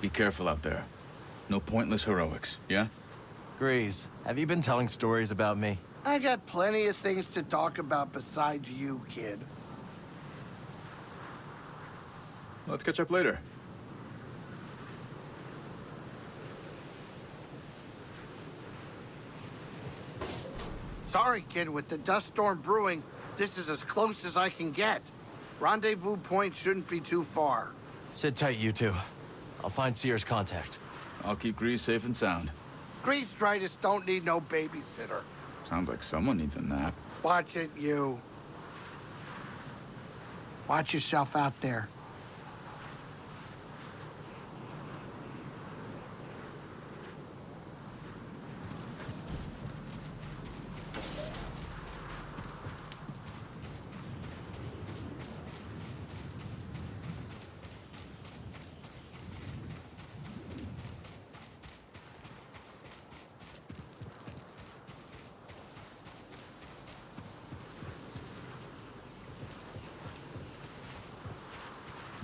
Be careful out there. No pointless heroics, yeah? Grease, have you been telling stories about me? I got plenty of things to talk about besides you, kid. Let's catch up later. Sorry, kid, with the dust storm brewing, this is as close as I can get. Rendezvous point shouldn't be too far. Sit tight, you two. I'll find Seer's contact. I'll keep Grease safe and sound. Grease-dritis don't need no babysitter. Sounds like someone needs a nap. Watch it, you. Watch yourself out there.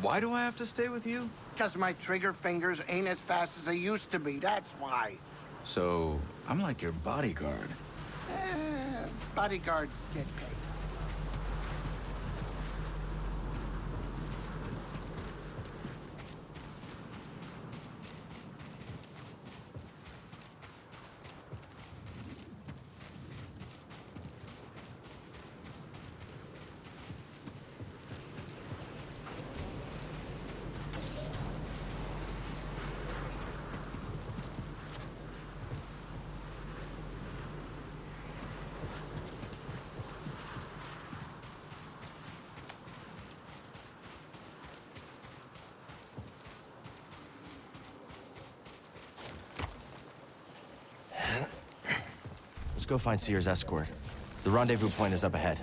Why do I have to stay with you? Because my trigger fingers ain't as fast as they used to be, that's why. So, I'm like your bodyguard. Bodyguards get paid. Let's go find Seer's escort. The rendezvous point is up ahead.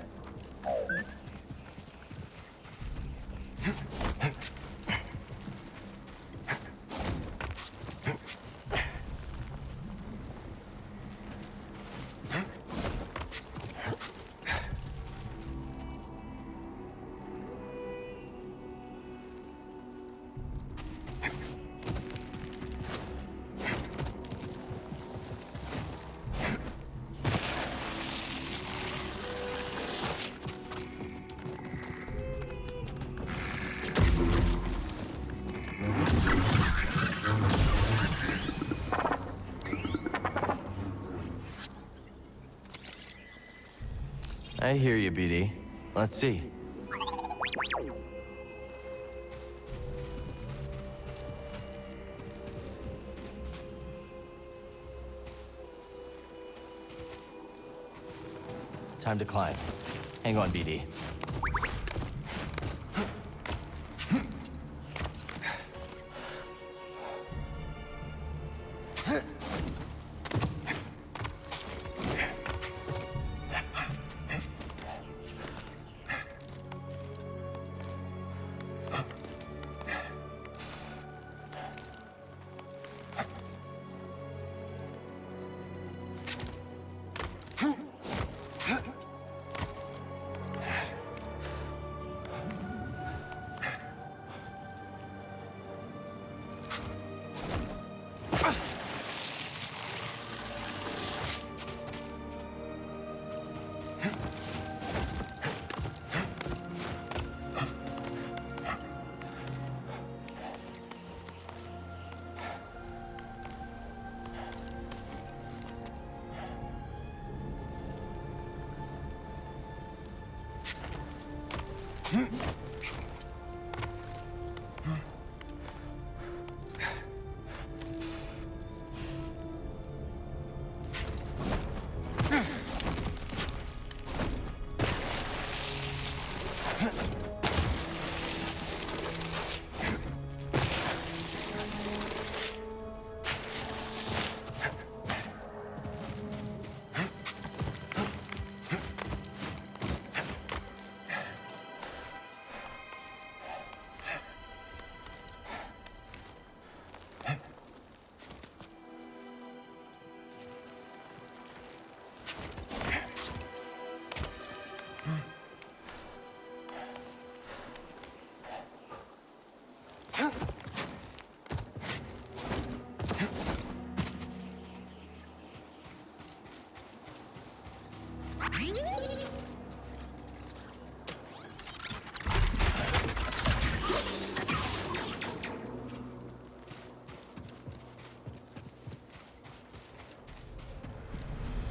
I hear you, BD. Let's see. Time to climb. Hang on, BD.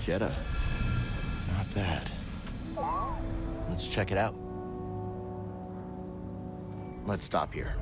Jedi. Not bad. Let's check it out. Let's stop here.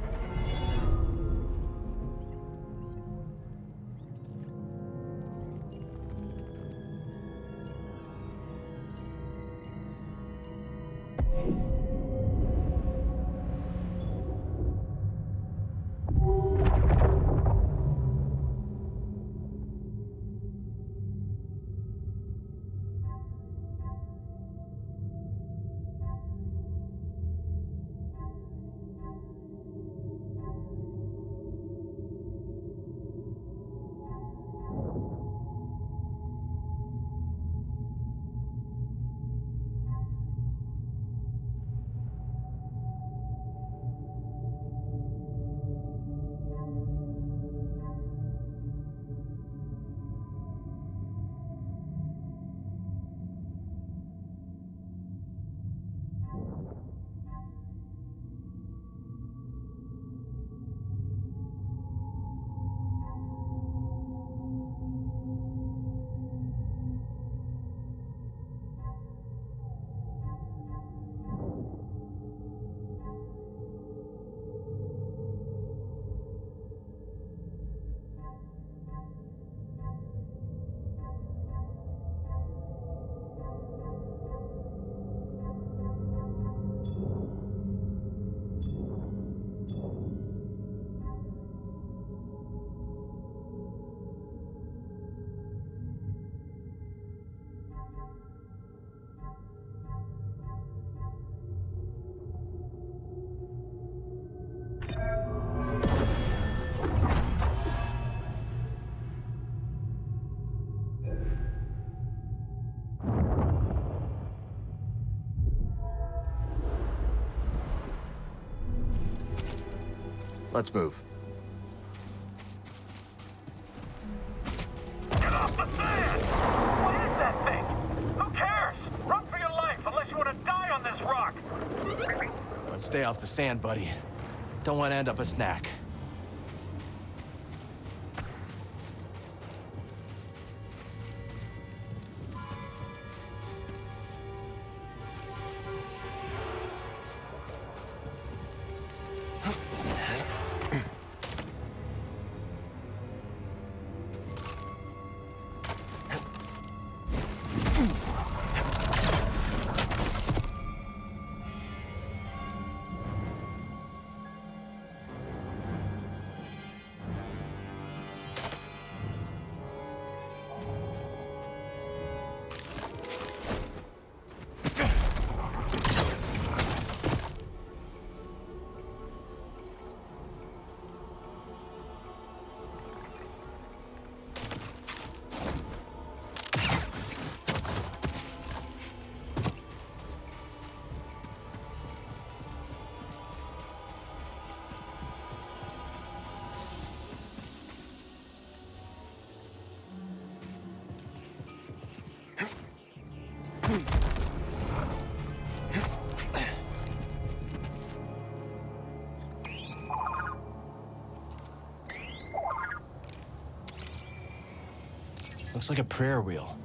Let's move. Get off the sand! What is that thing? Who cares? Run for your life unless you want to die on this rock! Let's stay off the sand, buddy. Don't want to end up a snack. Looks like a prayer wheel.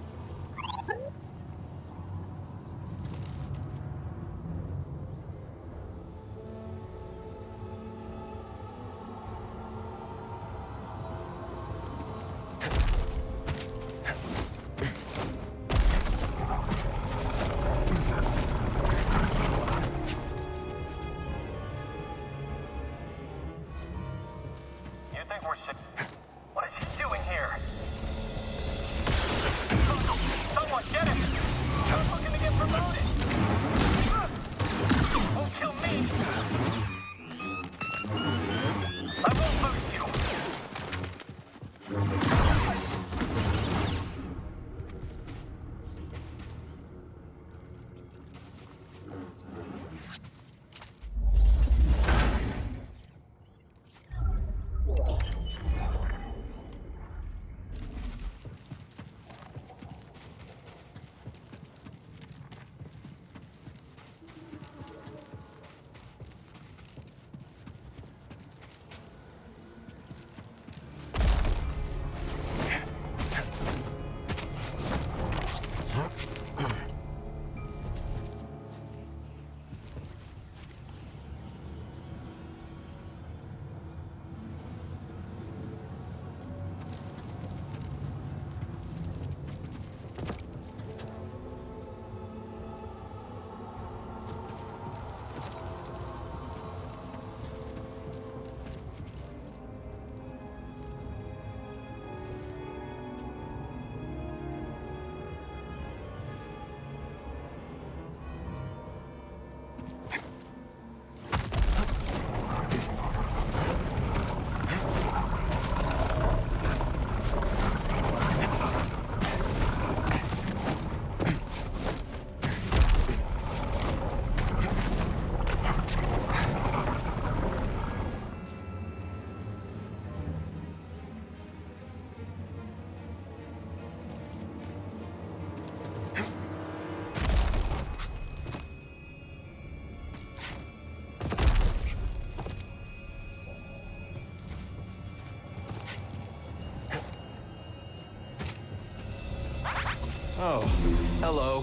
You think we're sick? What is he doing here? Hello.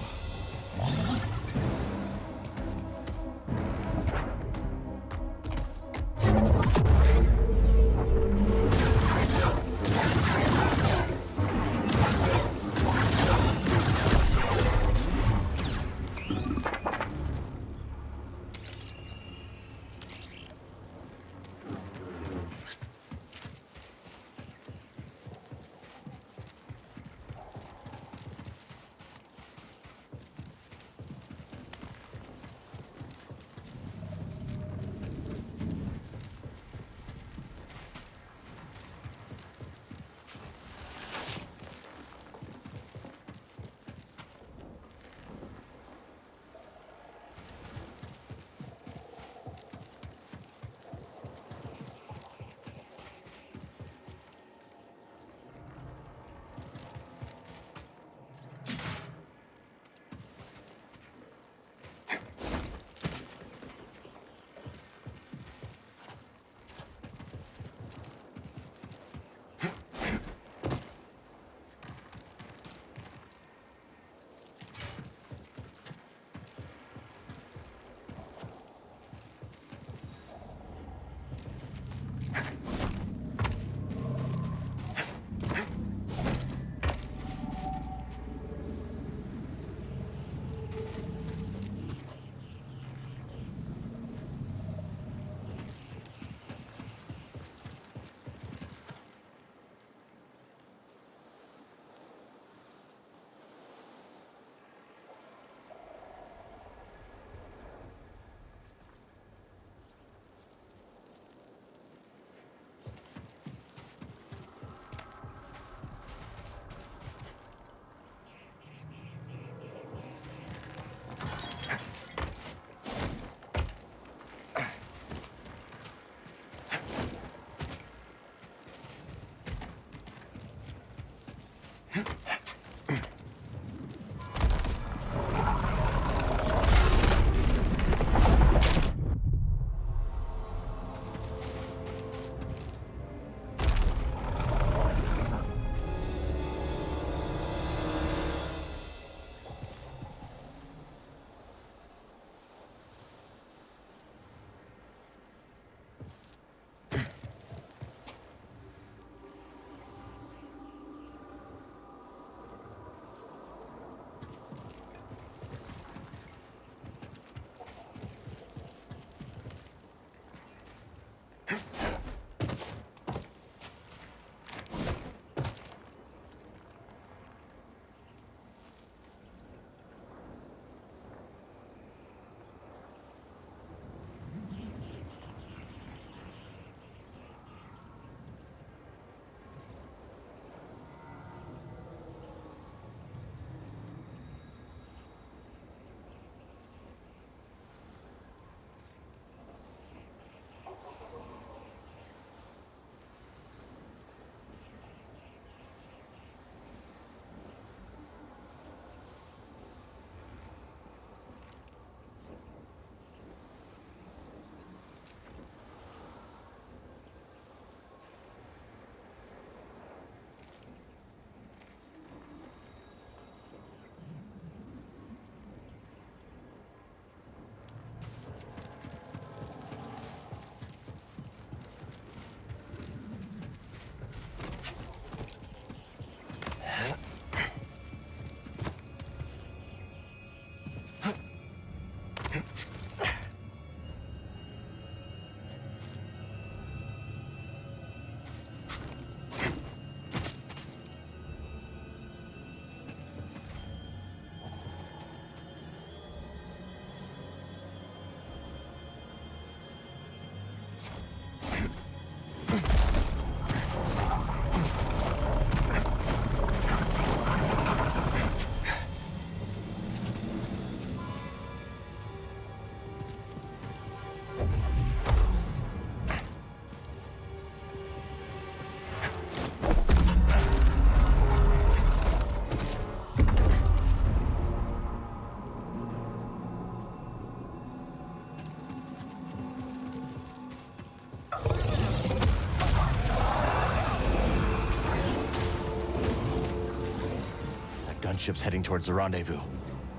ships heading towards the rendezvous.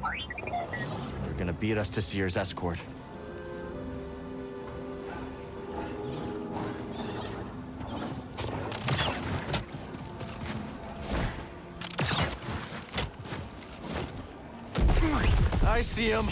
They're gonna beat us to Seer's escort. I see him.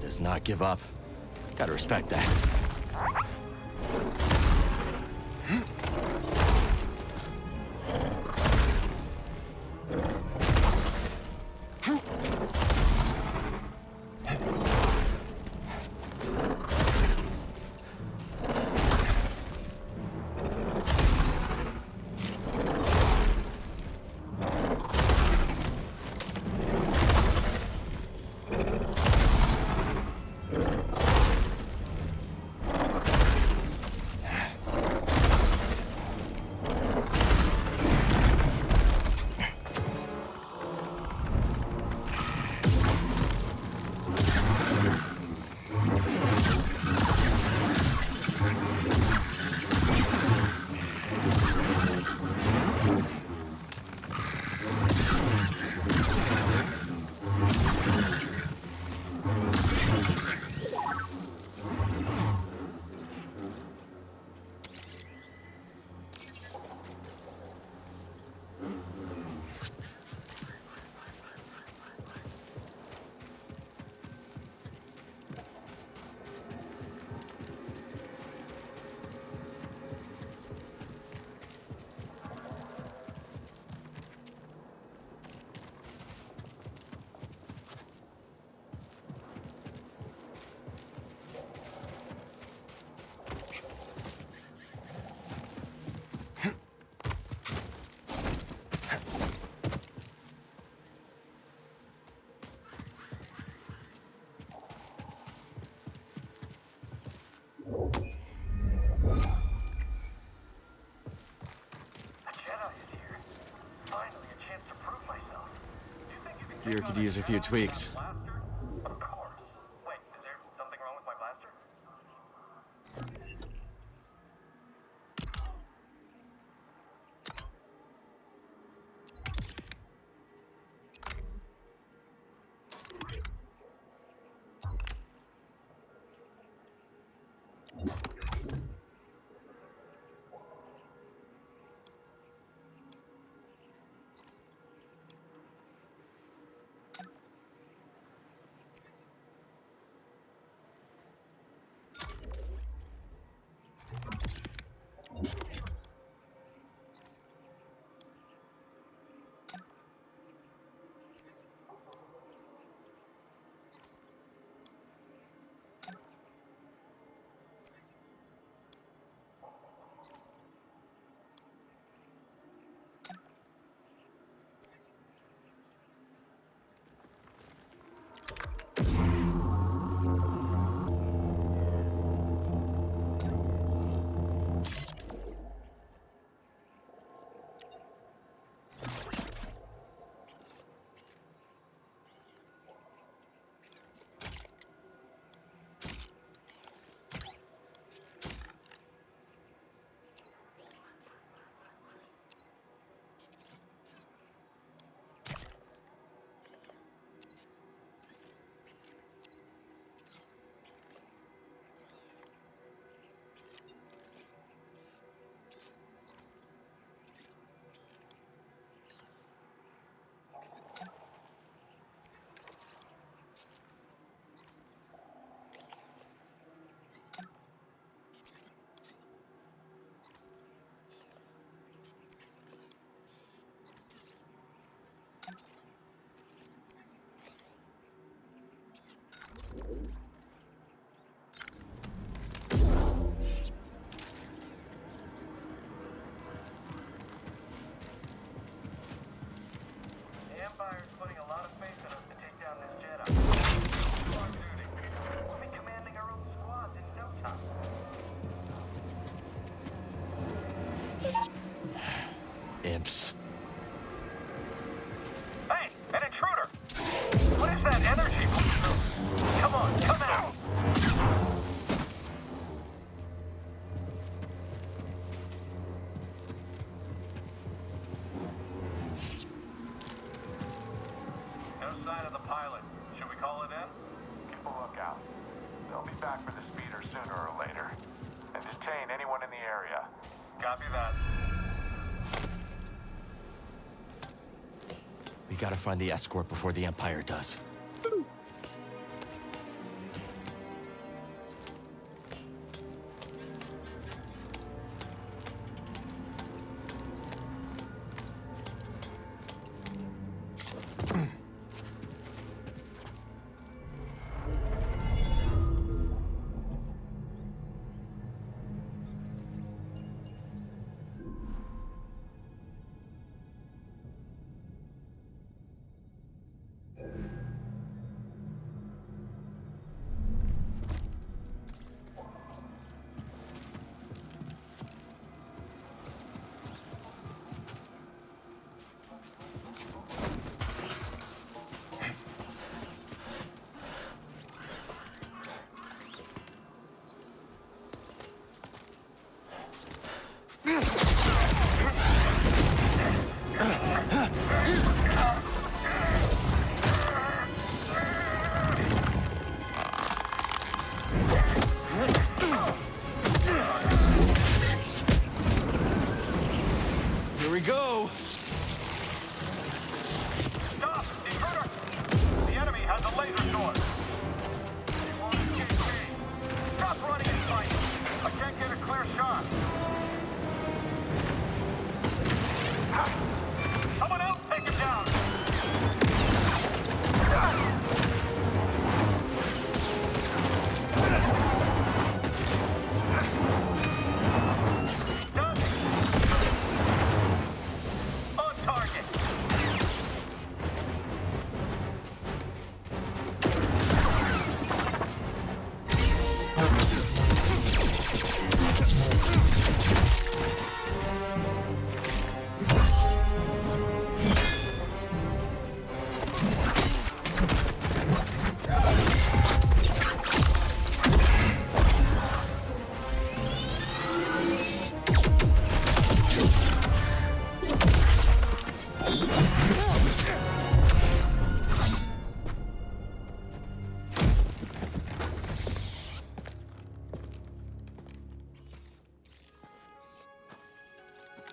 Does not give up. Gotta respect that. Gear could use a few tweaks. Blaster? Of course. Wait, is there something wrong with my blaster? The Empire's putting a lot of faith in us to take down this Jedi. On duty. We'll be commanding our own squads in no time. Imps. Hey, an intruder! What is that energy? Come on, come out! No sign of the pilot. Should we call it in? Keep a lookout. They'll be back for the speeder sooner or later. And detain anyone in the area. Copy that. We gotta find the escort before the Empire does.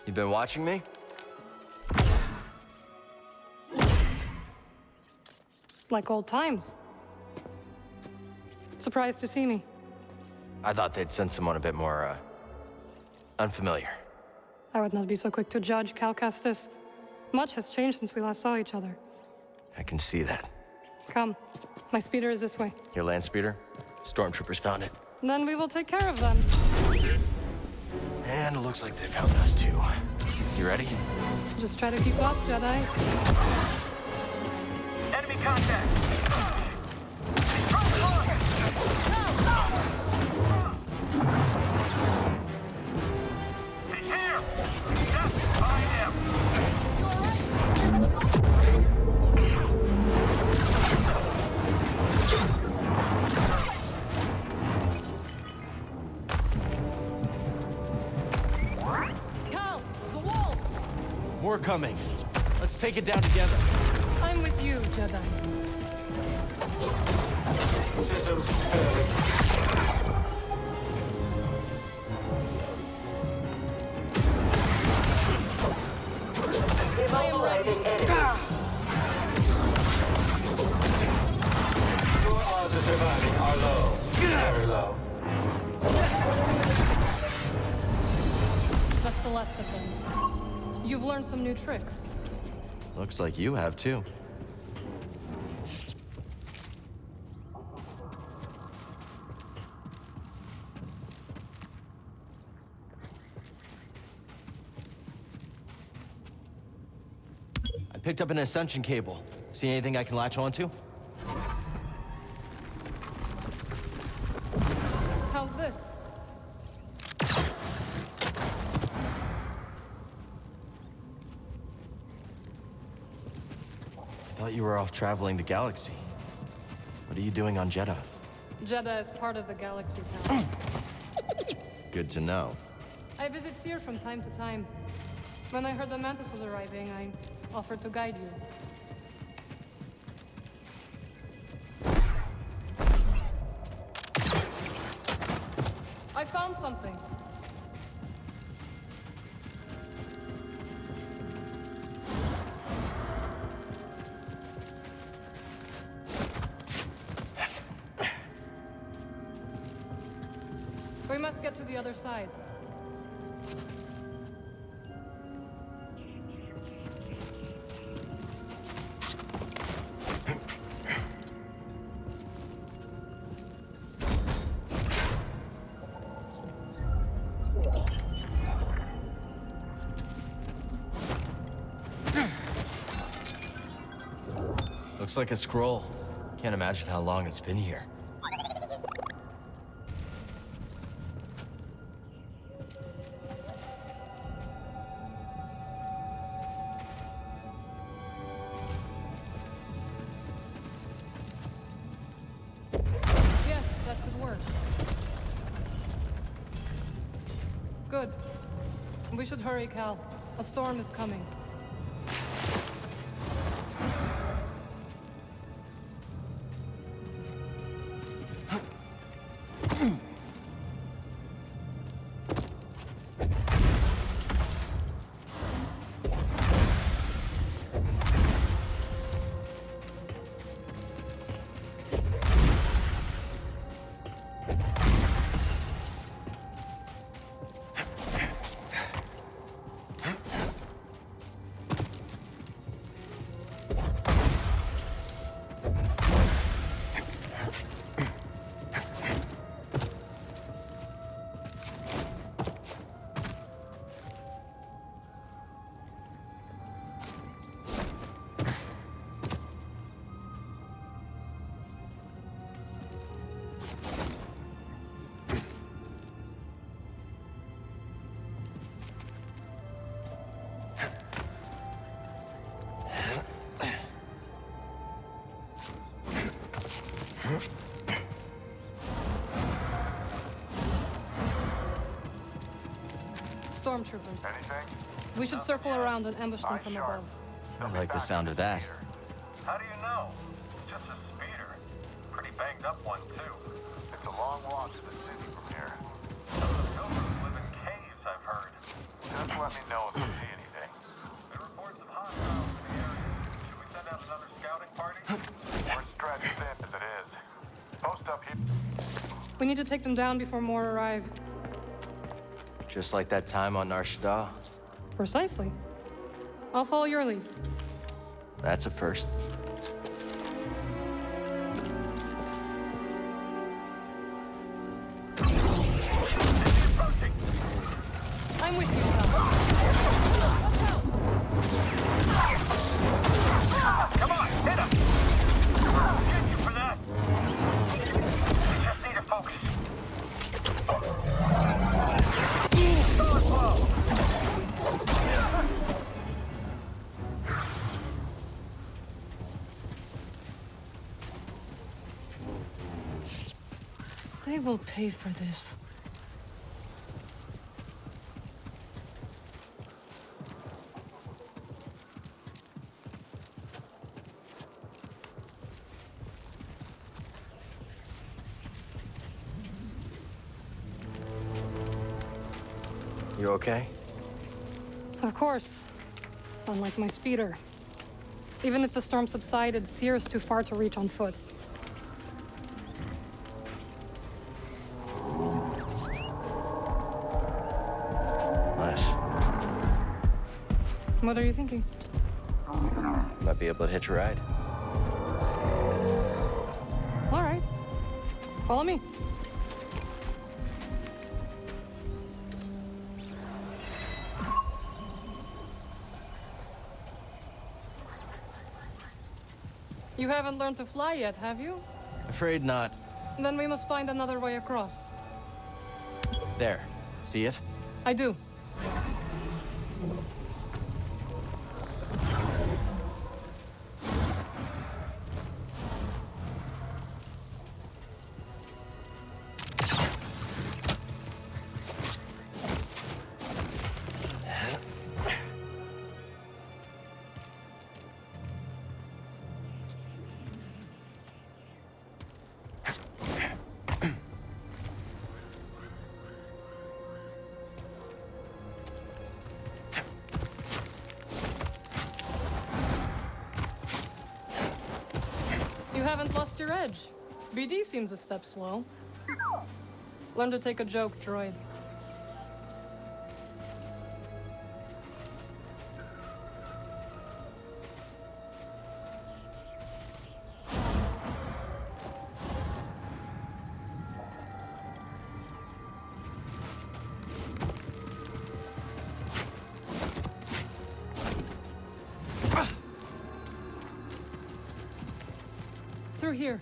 You been watching me? Like old times. Surprised to see me. I thought they'd send someone a bit more, unfamiliar. I would not be so quick to judge, Cal Kestis. Much has changed since we last saw each other. I can see that. Come. My speeder is this way. Your land speeder? Stormtroopers found it. Then we will take care of them. And it looks like they found us too. You ready? Just try to keep up, Jedi. Enemy contact! He's here! Yes, I am! Cal! The wall! More coming. Let's take it down together. I'm with you, Jedi. Immobilizing enemy. Your odds of surviving are low. Very low. That's the last of them. You've learned some new tricks. Looks like you have too. I picked up an ascension cable. See anything I can latch onto? How's this? Thought you were off traveling the galaxy. What are you doing on Jeddah? Jeddah is part of the galaxy, Cal. Good to know. I visit Seer from time to time. When I heard the Mantis was arriving, I offered to guide you. I found something. We must get to the other side. Looks like a scroll. Can't imagine how long it's been here. Yes, that could work. Good. We should hurry, Cal. A storm is coming. Stormtroopers. Anything? We should circle around and ambush them Eyes from sharp. above. I like the sound of that. How do you know? It's just a speeder. Pretty banged up one, too. It's a long walk to the city from here. Some of the pilgrims live in caves, I've heard. Just let me know if We need to take them down before more arrive. Just like that time on Nar Shaddaa. Precisely. I'll follow your lead. That's a first. I'm with you, pal. Watch out! Come on, hit him! Get you for that! We just need to focus. Solid blow! They will pay for this. You okay? Of course. Unlike my speeder. Even if the storm subsided, Seer is too far to reach on foot. Nice. What are you thinking? Might be able to hitch a ride. All right. Follow me. You haven't learned to fly yet, have you? Afraid not. Then we must find another way across. There. See it? I do. You haven't lost your edge. BD seems a step slow. Learn to take a joke, droid. Through here.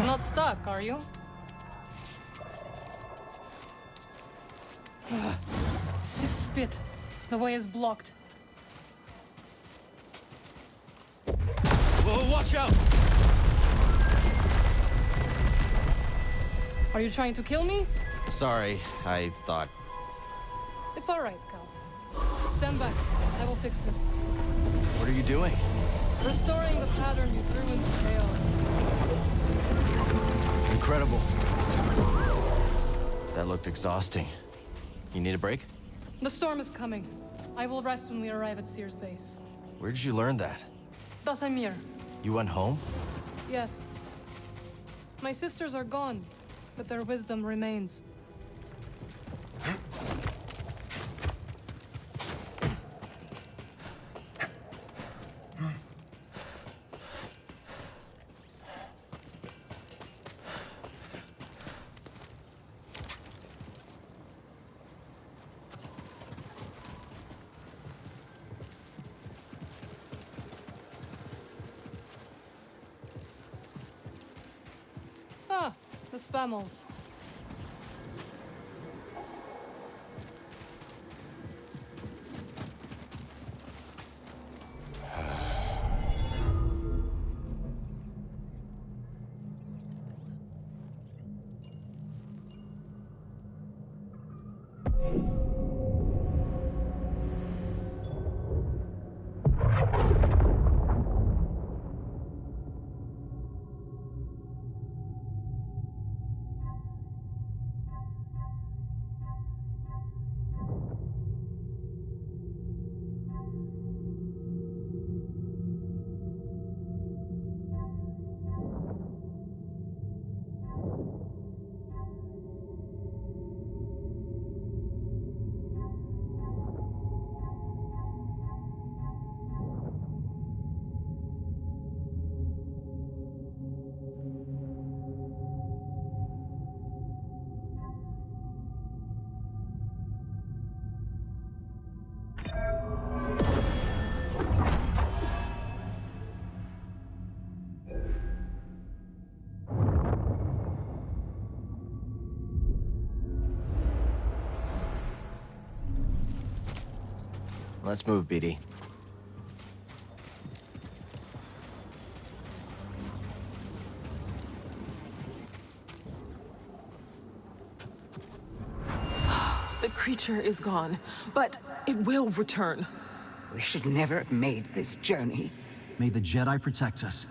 Not stuck, are you? Spit. The way is blocked. Whoa, watch out! Are you trying to kill me? Sorry, I thought. It's all right, Cal. Stand back. I will fix this. What are you doing? Restoring the pattern you threw into chaos. Incredible. That looked exhausting. You need a break? The storm is coming. I will rest when we arrive at Seer's base. Where did you learn that? Dathamir. You went home? Yes. My sisters are gone, but their wisdom remains. Ah, the spammels. Let's move, BD. The creature is gone, but it will return. We should never have made this journey. May the Jedi protect us.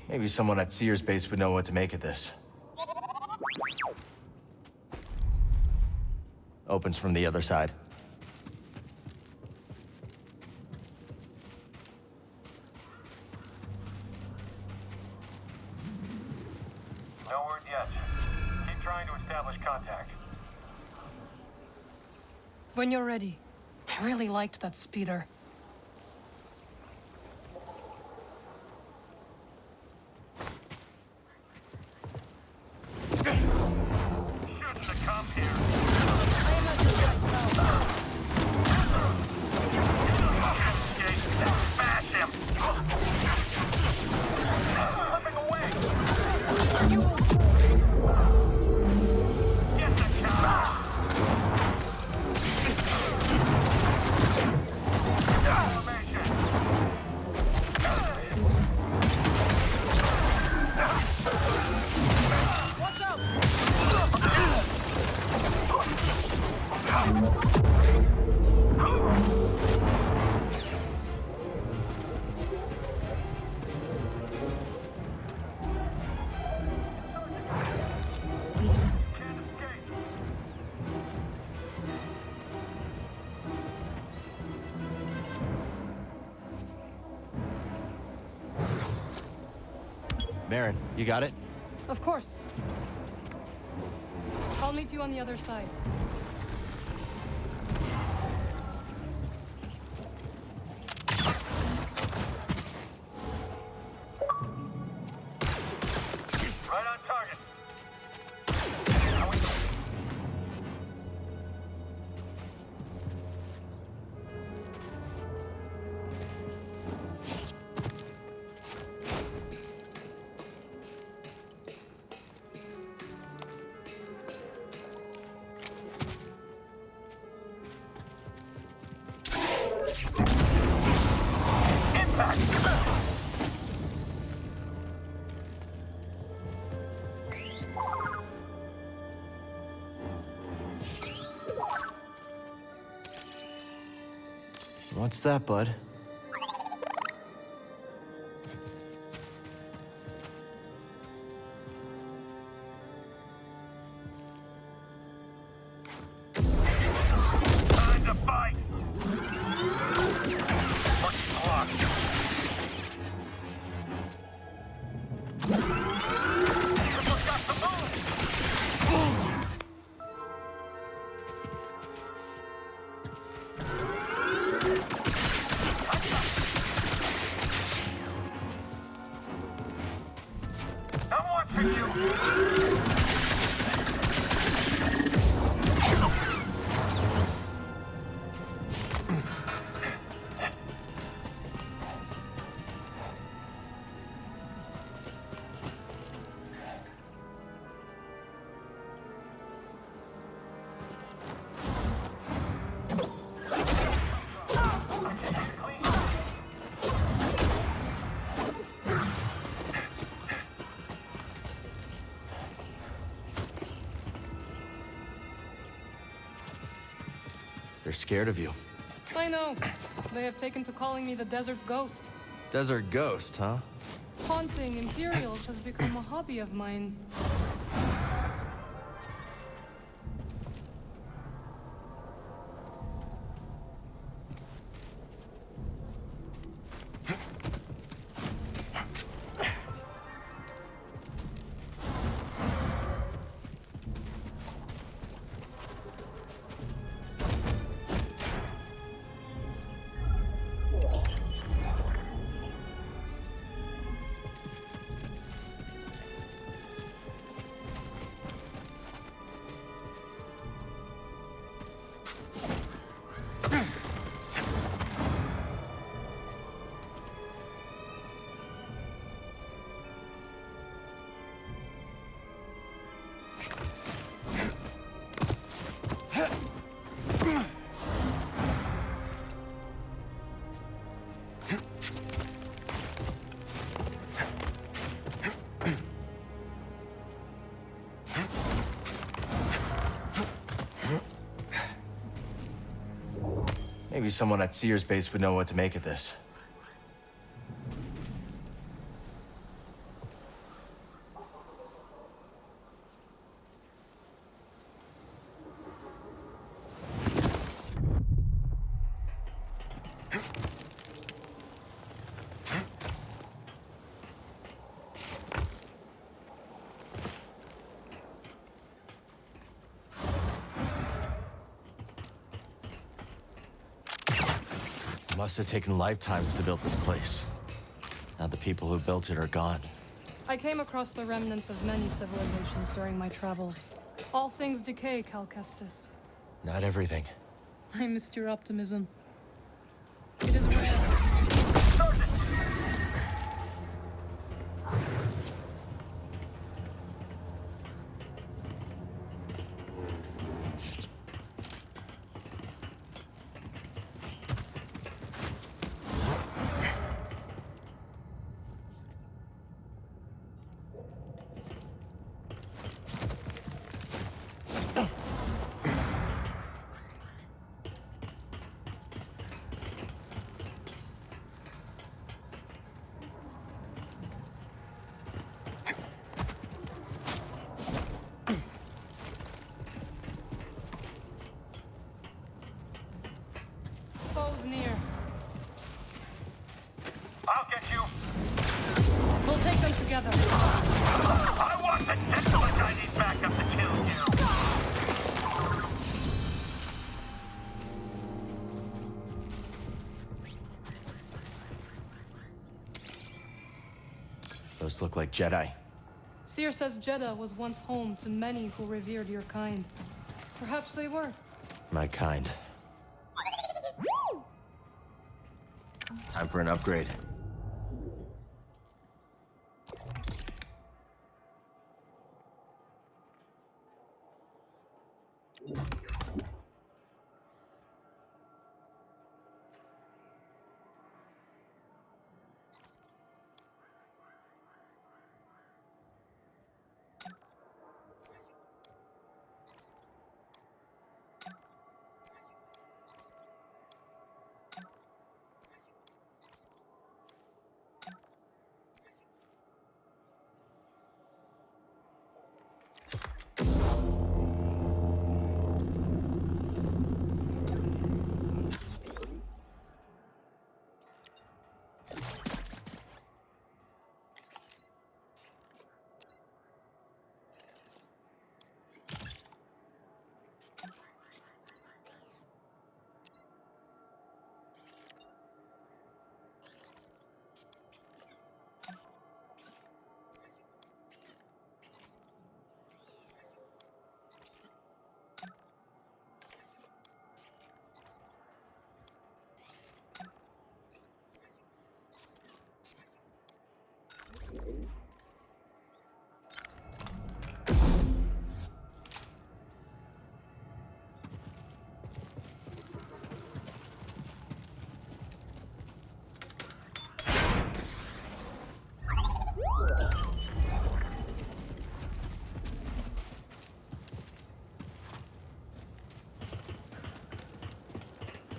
Maybe someone at Sears base would know what to make of this. Opens from the other side. No word yet. Keep trying to establish contact. When you're ready. I really liked that speeder. Shouldn't have come here. Smash him! Slipping away! Get the car! Marin, you got it? Of course. I'll meet you on the other side. Right on target. What's that, bud? Time to fight! Lucky block. Someone's got to move! I'm watching you! They're scared of you. I know. They have taken to calling me the Desert Ghost. Desert ghost, huh? Haunting Imperials has become a hobby of mine. Maybe someone at Sears base would know what to make of this. Must have taken lifetimes to build this place. Now the people who built it are gone. I came across the remnants of many civilizations during my travels. All things decay, Cal Kestis. Not everything. I missed your optimism. It is rare. Foes near. I'll get you. We'll take them together. I want the excellent ID's backup to kill you. Those look like Jedi. Seer says Jeddah was once home to many who revered your kind. Perhaps they were. My kind. Time for an upgrade.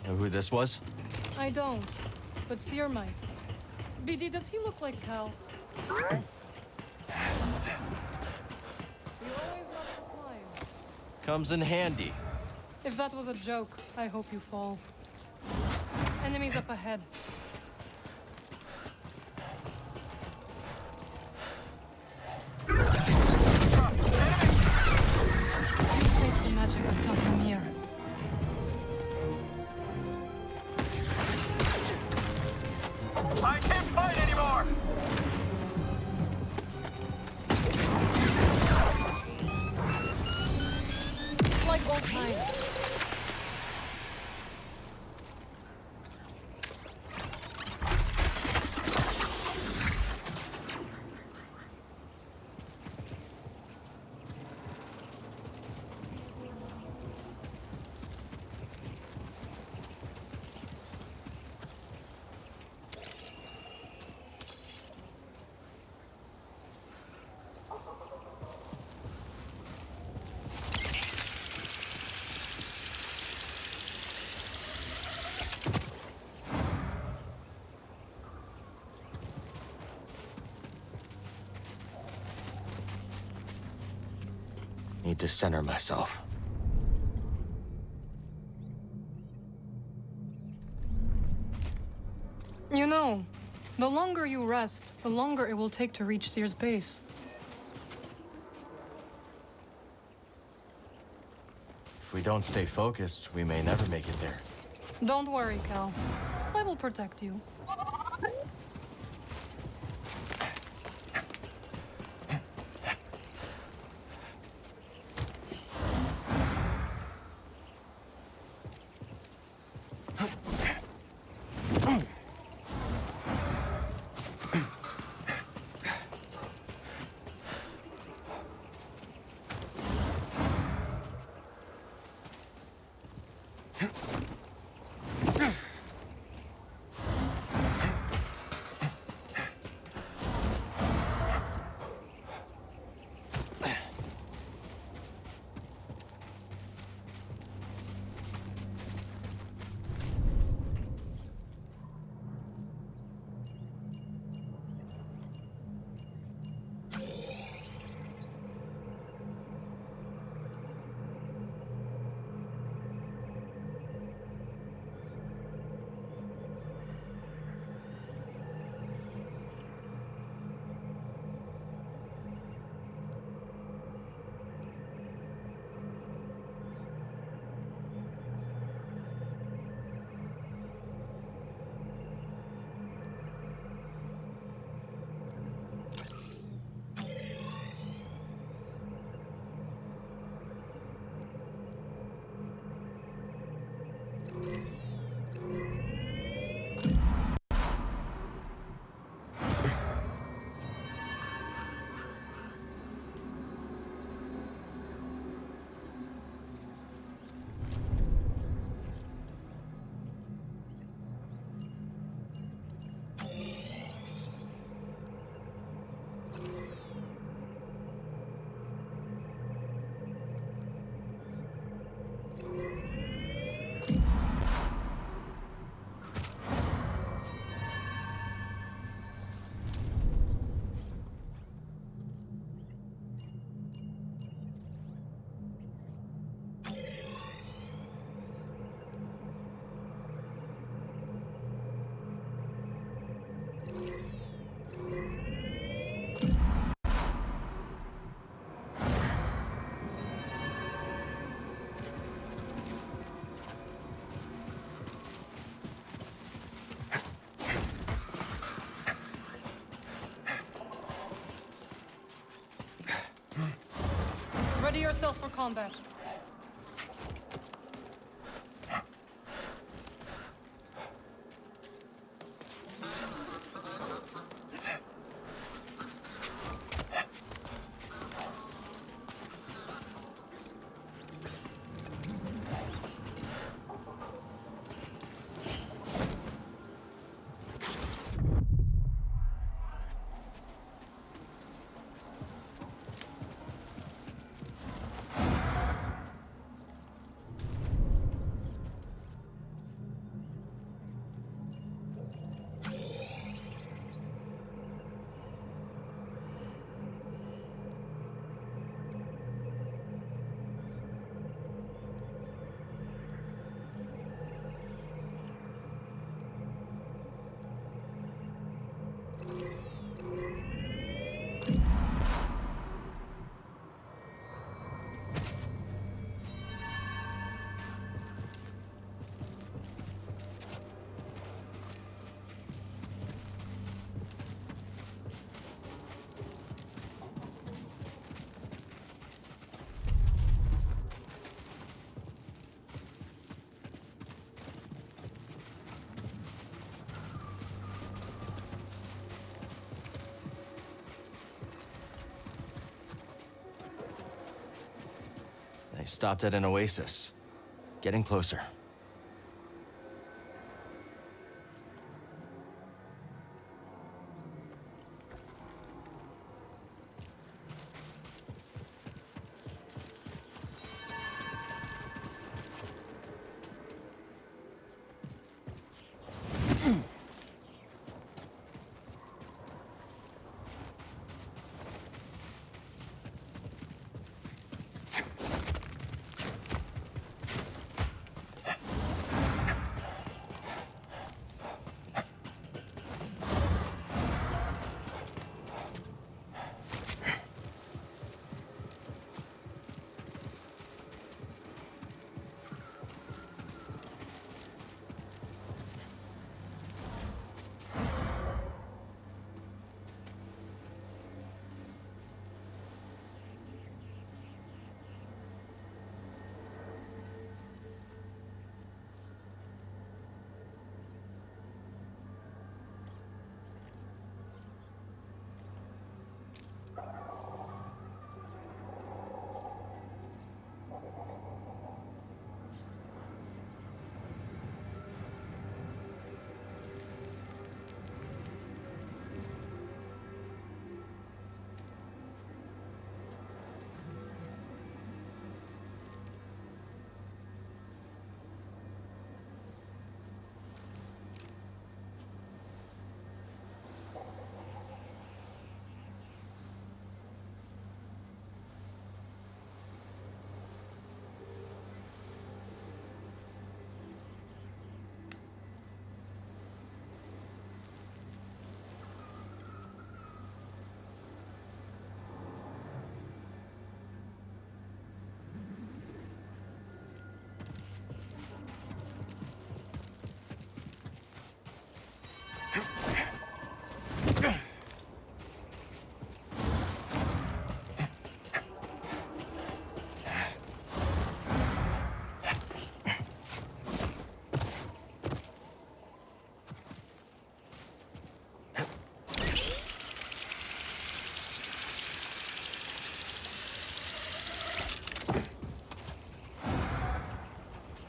Know who this was? I don't, but Seer might. BD, does he look like Cal? You always love to climb. Comes in handy. If that was a joke, I hope you fall. Enemies up ahead. Face the magic of Dathomir. I can't fight anymore! Like old times. Need to center myself. You know, the longer you rest, the longer it will take to reach Seer's base. If we don't stay focused, we may never make it there. Don't worry, Cal. I will protect you. Ready yourself for combat. They stopped at an oasis. Getting closer.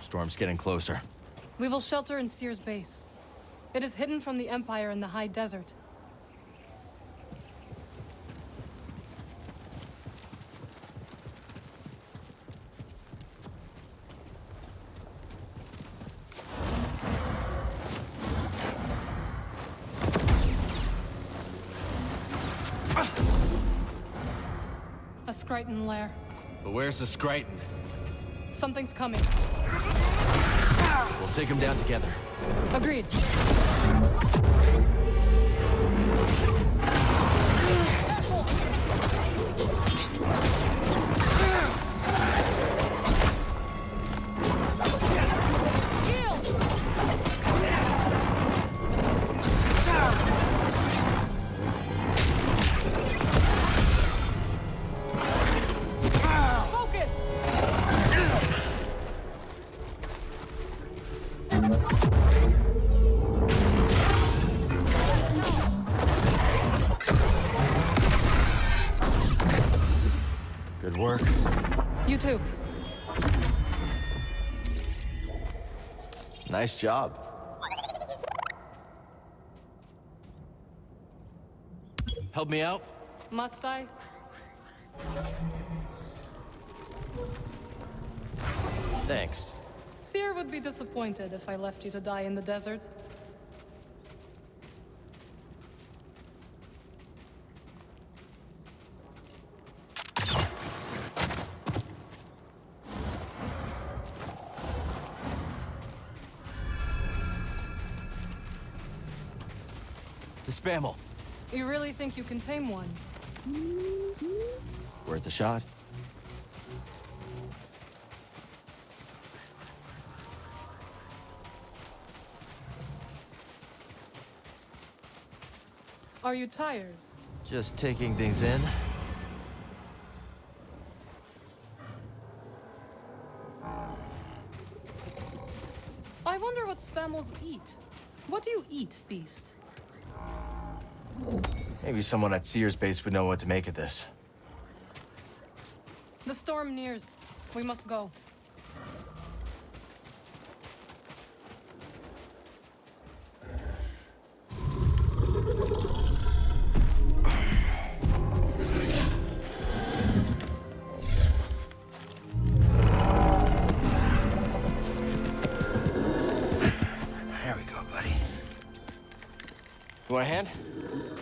Storm's getting closer. We will shelter in Seer's base. It is hidden from the Empire in the high desert. A Skryton lair. But where's the Skryton? Something's coming. We'll take him down together. Agreed. Good work. You too. Nice job. Help me out? Must I? Thanks. Seer would be disappointed if I left you to die in the desert. The Spammel. You really think you can tame one? Worth a shot. Are you tired? Just taking things in. I wonder what Spammels eat. What do you eat, Beast? Maybe someone at Sears base would know what to make of this. The storm nears. We must go. There we go, buddy. You want a hand?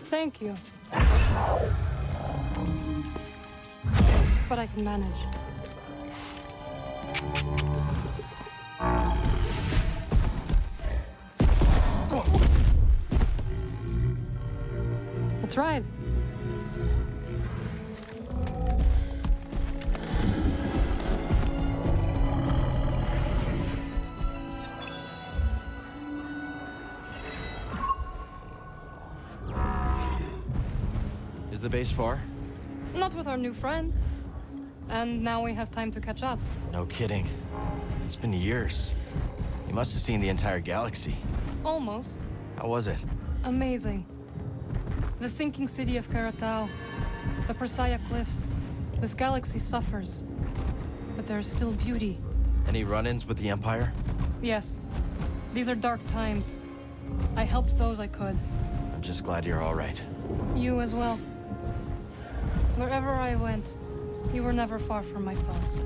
Thank you. But I can manage. That's right. Is the base far? Not with our new friend. And now we have time to catch up. No kidding. It's been years. You must have seen the entire galaxy. Almost. How was it? Amazing. The sinking city of Karatao. The Persaya Cliffs. This galaxy suffers. But there is still beauty. Any run-ins with the Empire? Yes. These are dark times. I helped those I could. I'm just glad you're all right. You as well. Wherever I went, you were never far from my thoughts.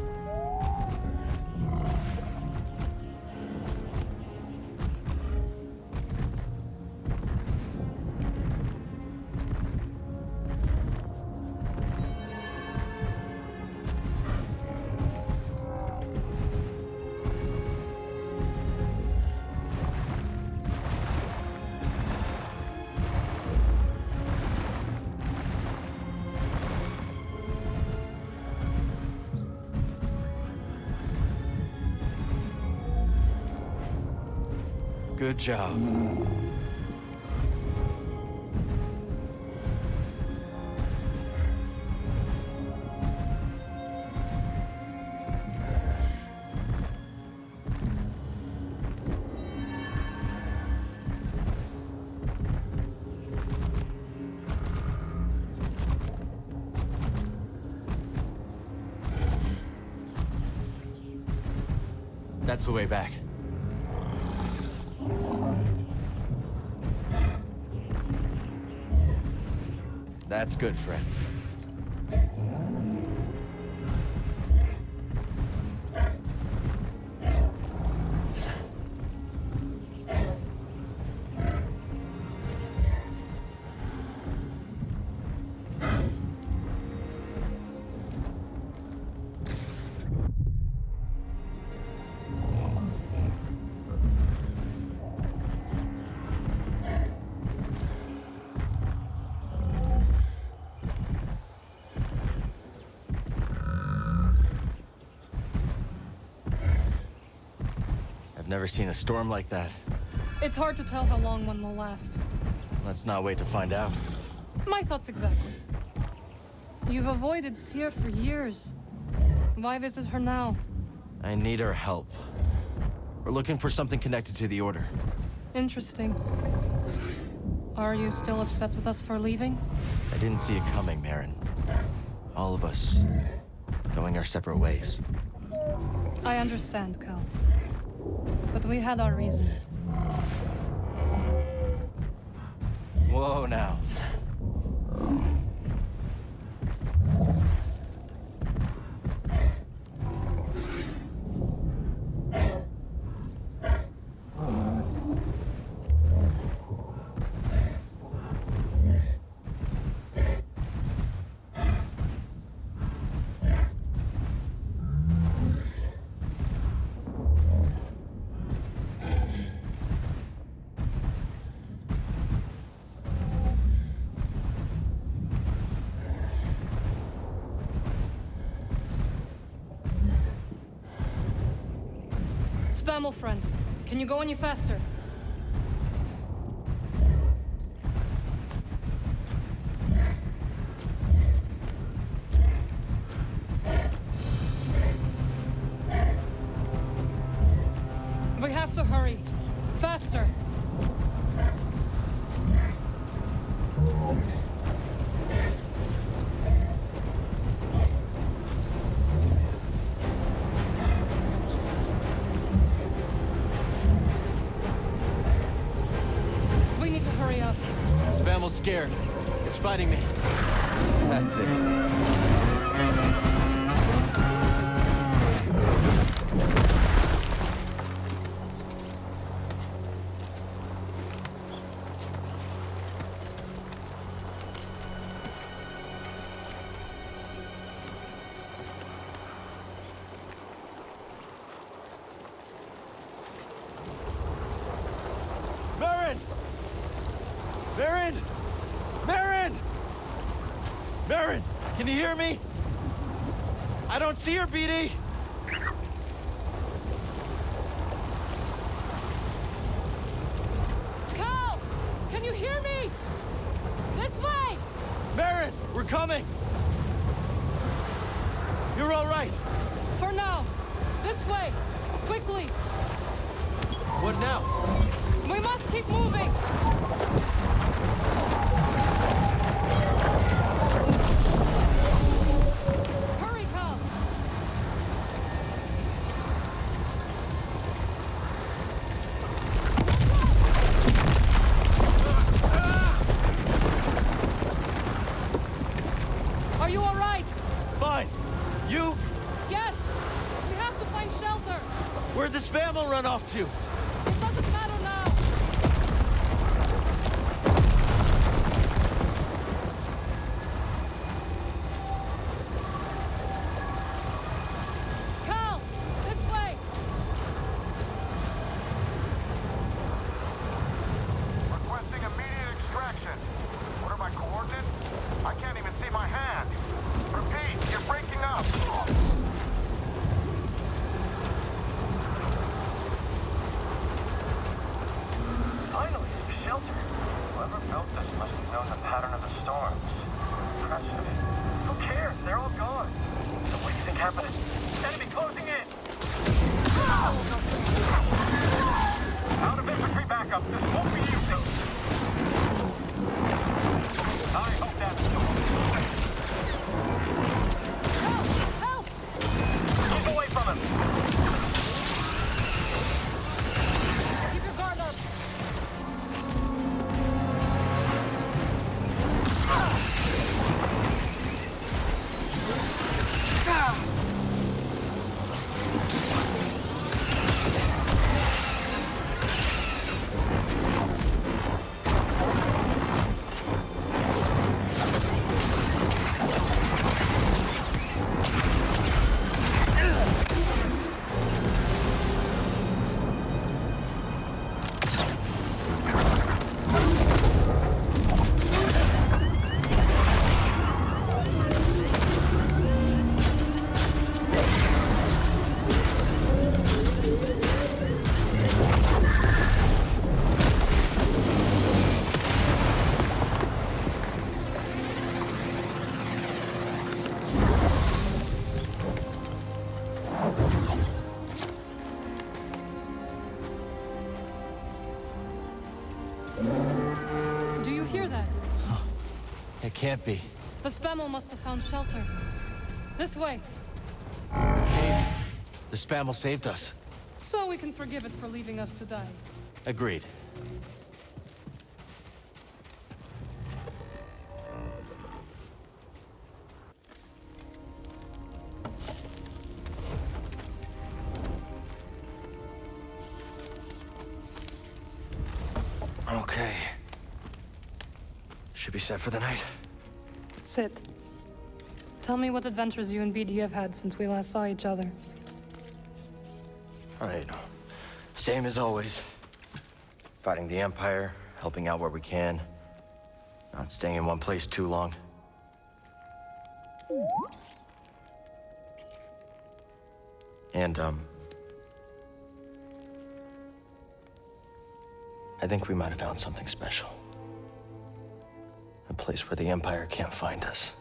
Good job. That's the way back. That's good, friend. Never seen a storm like that. It's hard to tell how long one will last. Let's not wait to find out. My thoughts exactly. You've avoided Seer for years. Why visit her now? I need her help. We're looking for something connected to the Order. Interesting. Are you still upset with us for leaving? I didn't see it coming, Marin. All of us going our separate ways. I understand, Cal. But we had our reasons. Whoa, now. Spammel friend, can you go any faster? We have to hurry. Faster! We need to hurry up. Spammel's scared. It's fighting me. That's it. Marin! Marin! Marin! Marin! Can you hear me? I don't see her, BD! Cal! Can you hear me? This way! Marin! We're coming! You're all right! For now. This way. Quickly. What now? We must keep moving. Hurry, Cal. Are you all right? Fine! You? Yes. We have to find shelter. Where'd the Spammel run off to? It doesn't matter now. Cal, this way. Requesting immediate extraction. What are my coordinates? I can't even see my hand. Repeat, you're breaking up. Finally, shelter. Whoever built this must have known the pattern of the storms. Impressive. Who cares? They're all gone. So what do you think happened? Enemy closing in! Out of infantry backup. This won't be easy. I hope that's Help! keep away from him. Keep your guard up. Do you hear that? It can't be. The Spammel must have found shelter. This way. The Spammel saved us. So we can forgive it for leaving us to die. Agreed. Okay. Should be set for the night. Sit. Tell me what adventures you and BD have had since we last saw each other. All right. Same as always. Fighting the Empire, helping out where we can. Not staying in one place too long. And, I think we might have found something special. A place where the Empire can't find us.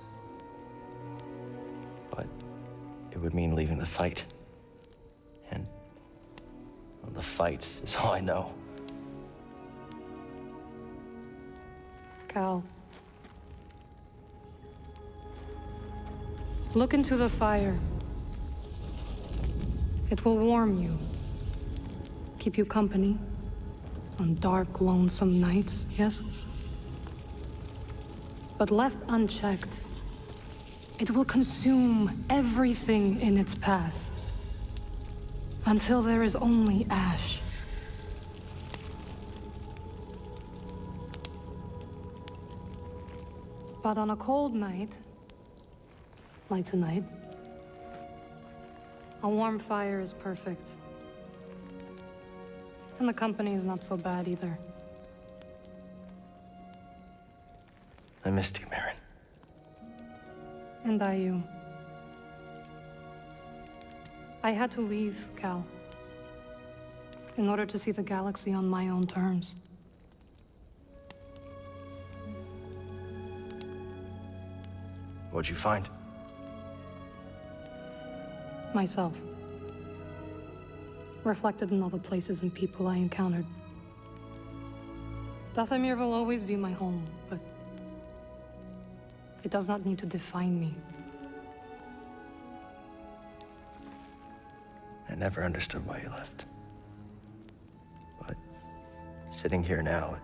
But it would mean leaving the fight. And well, the fight is all I know. Cal. Look into the fire. It will warm you. Keep you company on dark, lonesome nights, yes? But left unchecked, it will consume everything in its path until there is only ash. But on a cold night, like tonight, a warm fire is perfect. And the company is not so bad either. I missed you, Marin. And I you. I had to leave, Cal, in order to see the galaxy on my own terms. What'd you find? Myself. Reflected in all the places and people I encountered. Dathomir will always be my home, but it does not need to define me. I never understood why you left. But sitting here now,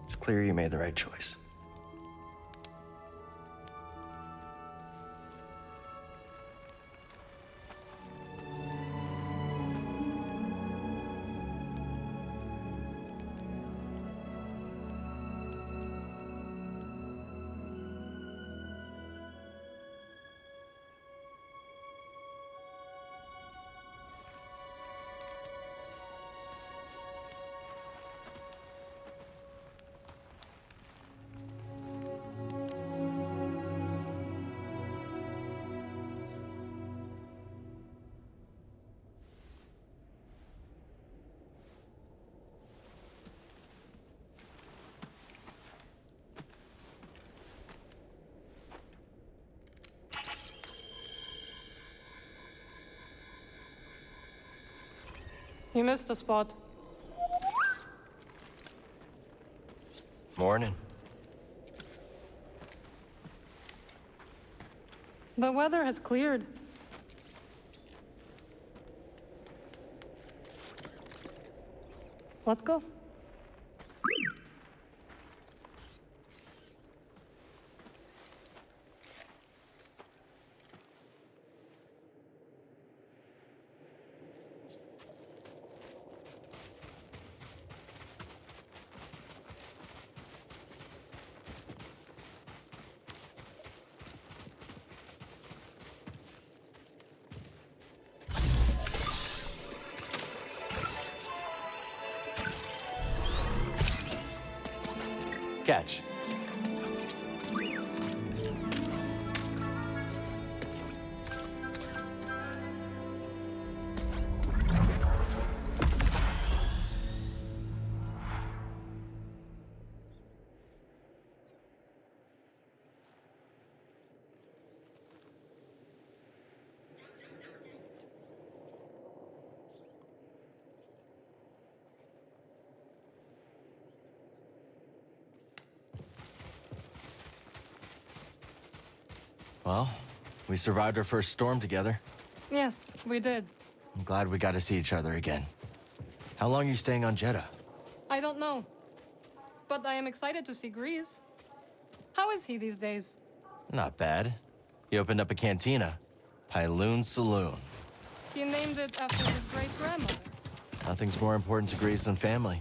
it's clear you made the right choice. You missed a spot. Morning. The weather has cleared. Let's go. Catch. Well, we survived our first storm together. Yes, we did. I'm glad we got to see each other again. How long are you staying on Jeddah? I don't know. But I am excited to see Grease. How is he these days? Not bad. He opened up a cantina. Pyloon Saloon. He named it after his great-grandmother. Nothing's more important to Grease than family.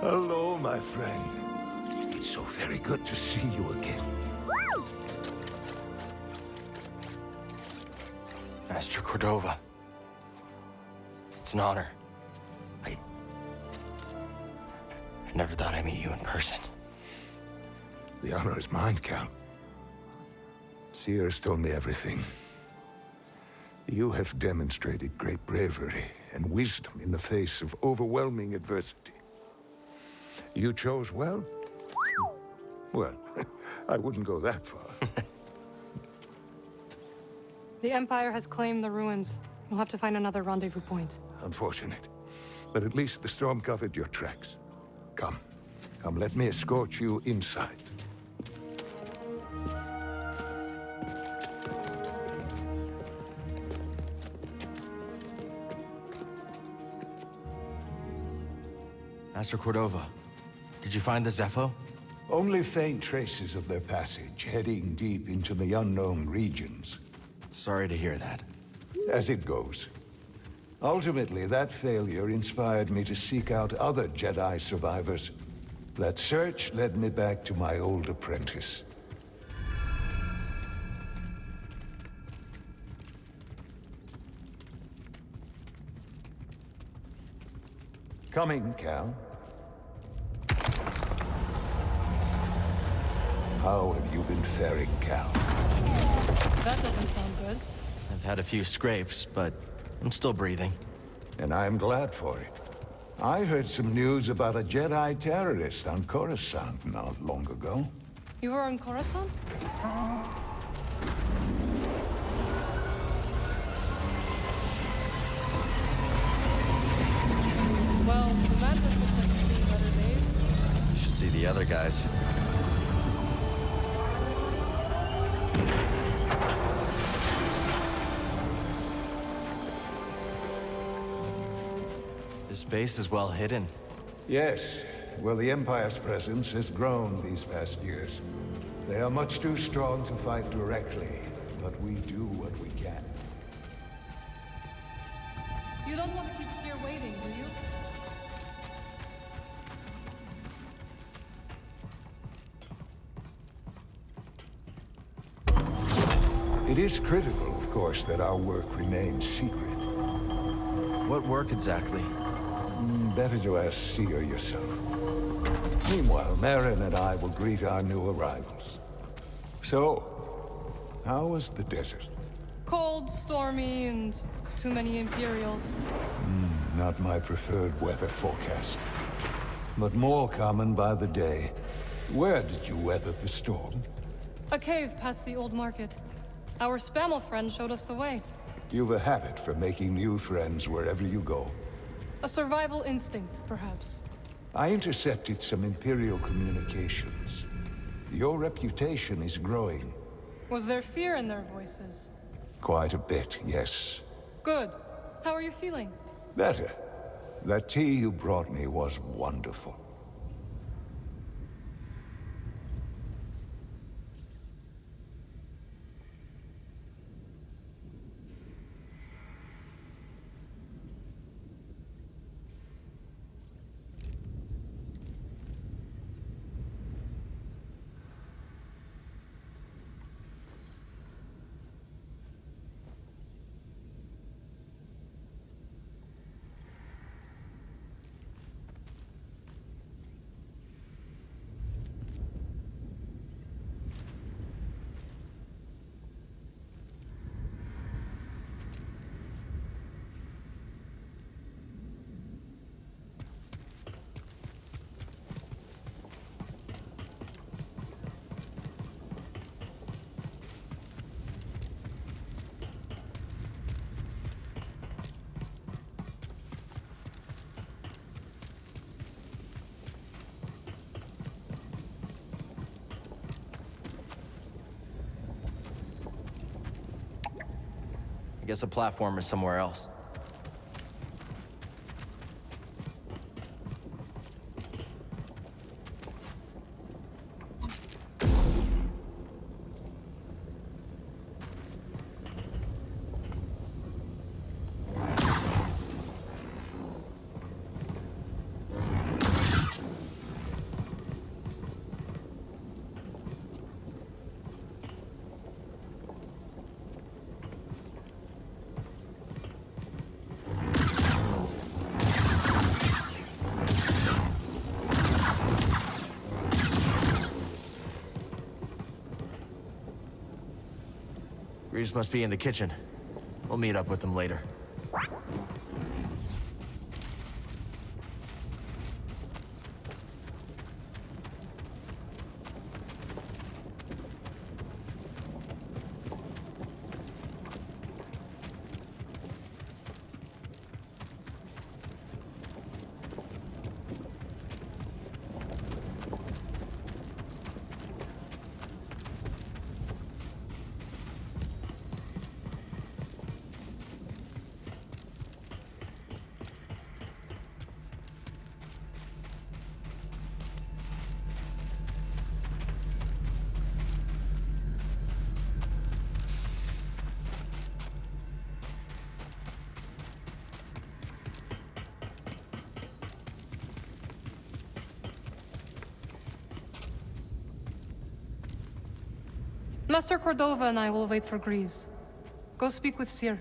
Hello, my friend. It's so very good to see you again. Master Cordova. It's an honor. I never thought I'd meet you in person. The honor is mine, Cal. Sears told me everything. You have demonstrated great bravery and wisdom in the face of overwhelming adversity. You chose well? Well, I wouldn't go that far. The Empire has claimed the ruins. We'll have to find another rendezvous point. Unfortunate. But at least the storm covered your tracks. Come. Come, let me escort you inside. Master Cordova, did you find the Zepho? Only faint traces of their passage, heading deep into the unknown regions. Sorry to hear that. As it goes. Ultimately, that failure inspired me to seek out other Jedi survivors. That search led me back to my old apprentice. Coming, Cal. How have you been faring, Cal? That doesn't sound good. I've had a few scrapes, but I'm still breathing. And I'm glad for it. I heard some news about a Jedi terrorist on Coruscant not long ago. You were on Coruscant? Well, the Mantis looks like it's seen better days. You should see the other guys. This base is well hidden. Yes. Well, the Empire's presence has grown these past years. They are much too strong to fight directly, but we do what we can. You don't want to keep Seer waiting, do you? It is critical, of course, that our work remains secret. What work exactly? Better to ask Seer yourself. Meanwhile, Marin and I will greet our new arrivals. So, how was the desert? Cold, stormy, and too many Imperials. Not my preferred weather forecast. But more common by the day. Where did you weather the storm? A cave past the old market. Our Spammel friend showed us the way. You've a habit for making new friends wherever you go. A survival instinct, perhaps. I intercepted some Imperial communications. Your reputation is growing. Was there fear in their voices? Quite a bit, yes. Good. How are you feeling? Better. That tea you brought me was wonderful. guess a platform is somewhere else. Reeves must be in the kitchen. We'll meet up with him later. Master Cordova and I will wait for Grease. Go speak with Seer.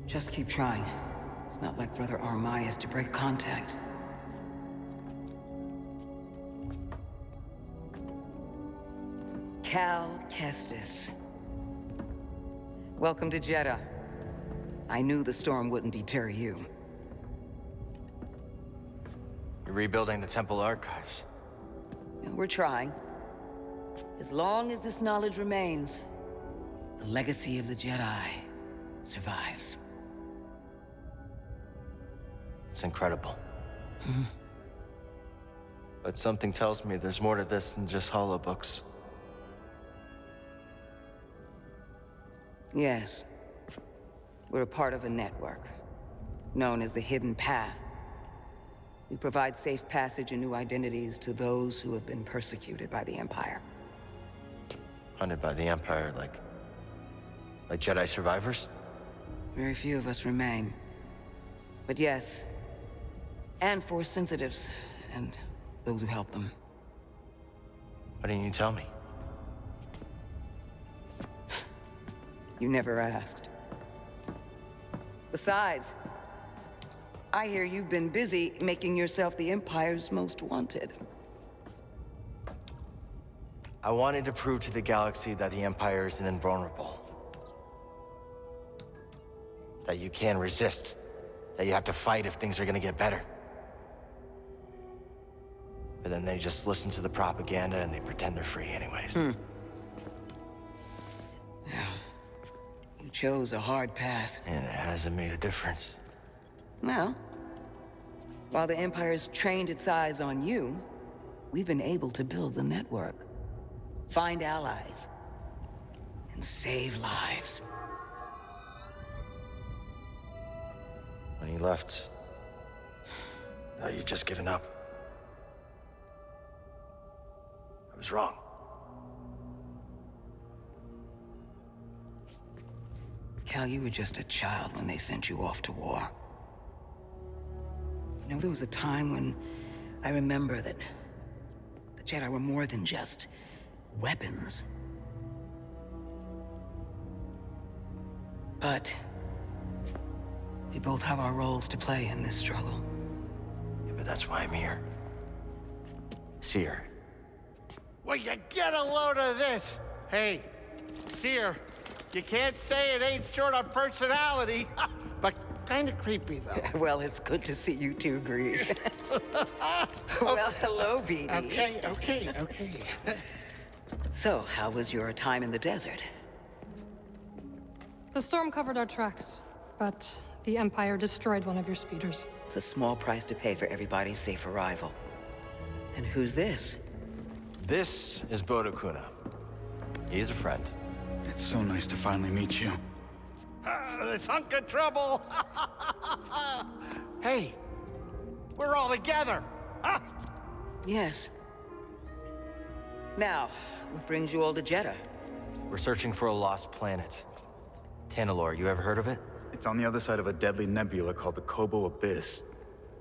Just keep trying. It's not like Brother Armai is to break contact. Cal Kestis. Welcome to Jeddah. I knew the storm wouldn't deter you. You're rebuilding the temple archives. We're trying. As long as this knowledge remains, the legacy of the Jedi survives. It's incredible. But something tells me there's more to this than just holobooks. Yes. We're a part of a network, known as the Hidden Path. We provide safe passage and new identities to those who have been persecuted by the Empire. Hunted by the Empire, like Jedi survivors? Very few of us remain. But yes, And Force sensitives, and those who help them. Why didn't you tell me? You never asked. Besides, I hear you've been busy making yourself the Empire's most wanted. I wanted to prove to the galaxy that the Empire isn't invulnerable. That you can resist. That you have to fight if things are gonna get better. But then they just listen to the propaganda and they pretend they're free anyways. You chose a hard path. And it hasn't made a difference. Well, while the Empire's trained its eyes on you, we've been able to build the network. Find allies. And save lives. When you left, thought you'd just given up. I was wrong. Cal, you were just a child when they sent you off to war. You know, there was a time when I remember that the Jedi were more than just weapons. But we both have our roles to play in this struggle. Yeah, but that's why I'm here. Seer. Well, you get a load of this. Hey, Seer, you can't say it ain't short on personality, but kind of creepy, though. Well, it's good to see you two, Grease. Well, hello, BD. Okay. So, how was your time in the desert? The storm covered our tracks, but the Empire destroyed one of your speeders. It's a small price to pay for everybody's safe arrival. And who's this? This is Bodo Kuna. He's a friend. It's so nice to finally meet you. This hunk of trouble. Hey, we're all together. Huh? Yes. Now, what brings you all to Jeddah? We're searching for a lost planet. Tanalorr, you ever heard of it? It's on the other side of a deadly nebula called the Kobo Abyss.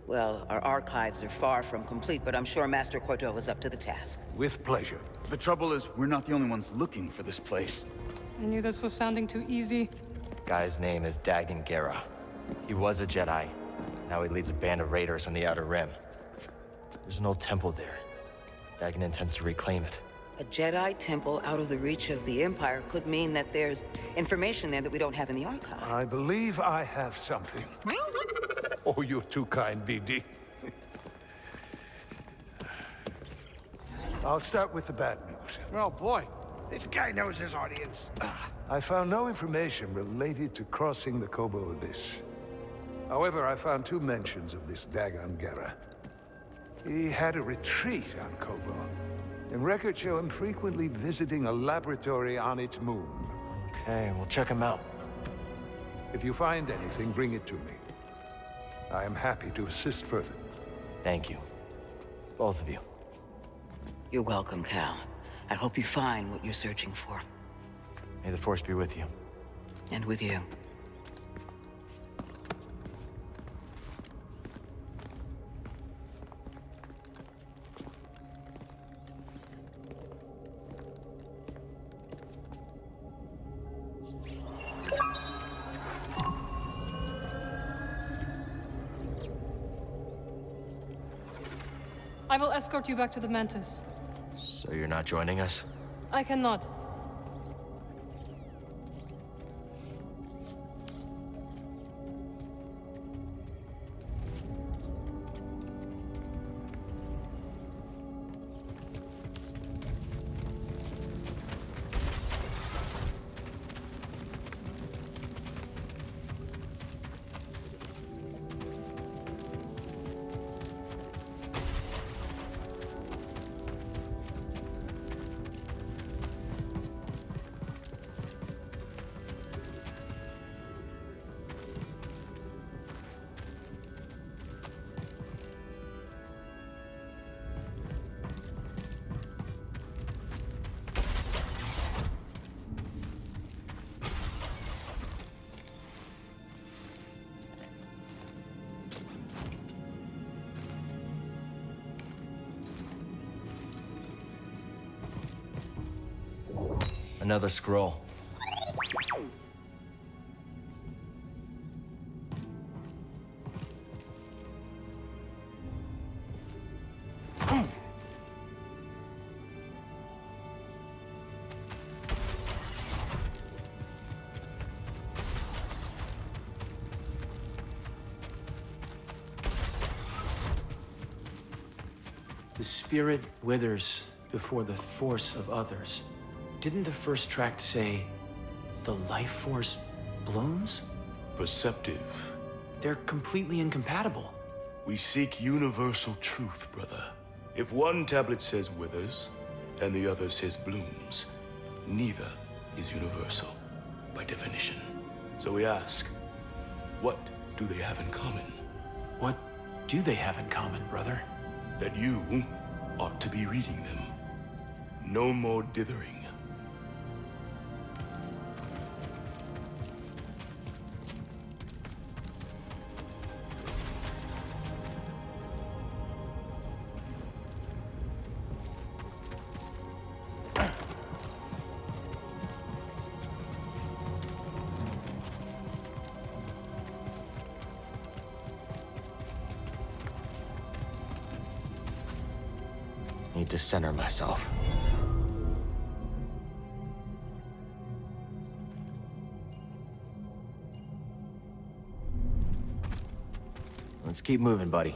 Well, our archives are far from complete, but I'm sure Master Cordo is up to the task. With pleasure. The trouble is, we're not the only ones looking for this place. I knew this was sounding too easy. Guy's name is Dagan Gera. He was a Jedi. Now he leads a band of raiders on the Outer Rim. There's an old temple there. Dagan intends to reclaim it. A Jedi temple out of the reach of the Empire could mean that there's information there that we don't have in the archive. I believe I have something. Oh, you're too kind, BD. I'll start with the bad news. Oh, boy. This guy knows his audience. I found no information related to crossing the Kobo Abyss. However, I found 2 mentions of this Dagan Gera. He had a retreat on Kobo, and records show him frequently visiting a laboratory on its moon. Okay, we'll check him out. If you find anything, bring it to me. I am happy to assist further. Thank you. Both of you. You're welcome, Cal. I hope you find what you're searching for. May the Force be with you. And with you. I will escort you back to the Mantis. So you're not joining us? I cannot. Another scroll. The spirit withers before the force of others. Didn't the first tract say, the life force blooms? Perceptive. They're completely incompatible. We seek universal truth, brother. If one tablet says withers, and the other says blooms, neither is universal, by definition. So we ask, what do they have in common? What do they have in common, brother? That you ought to be reading them. No more dithering. Need to center myself. Let's keep moving, buddy.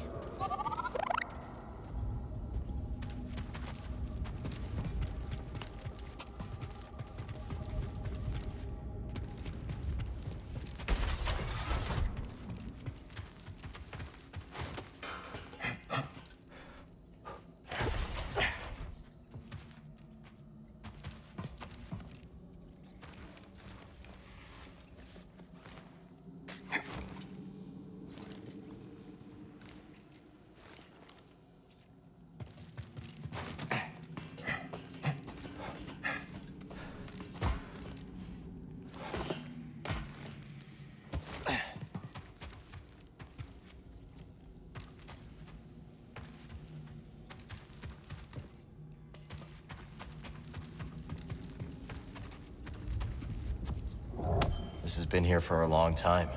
This has been here for a long time.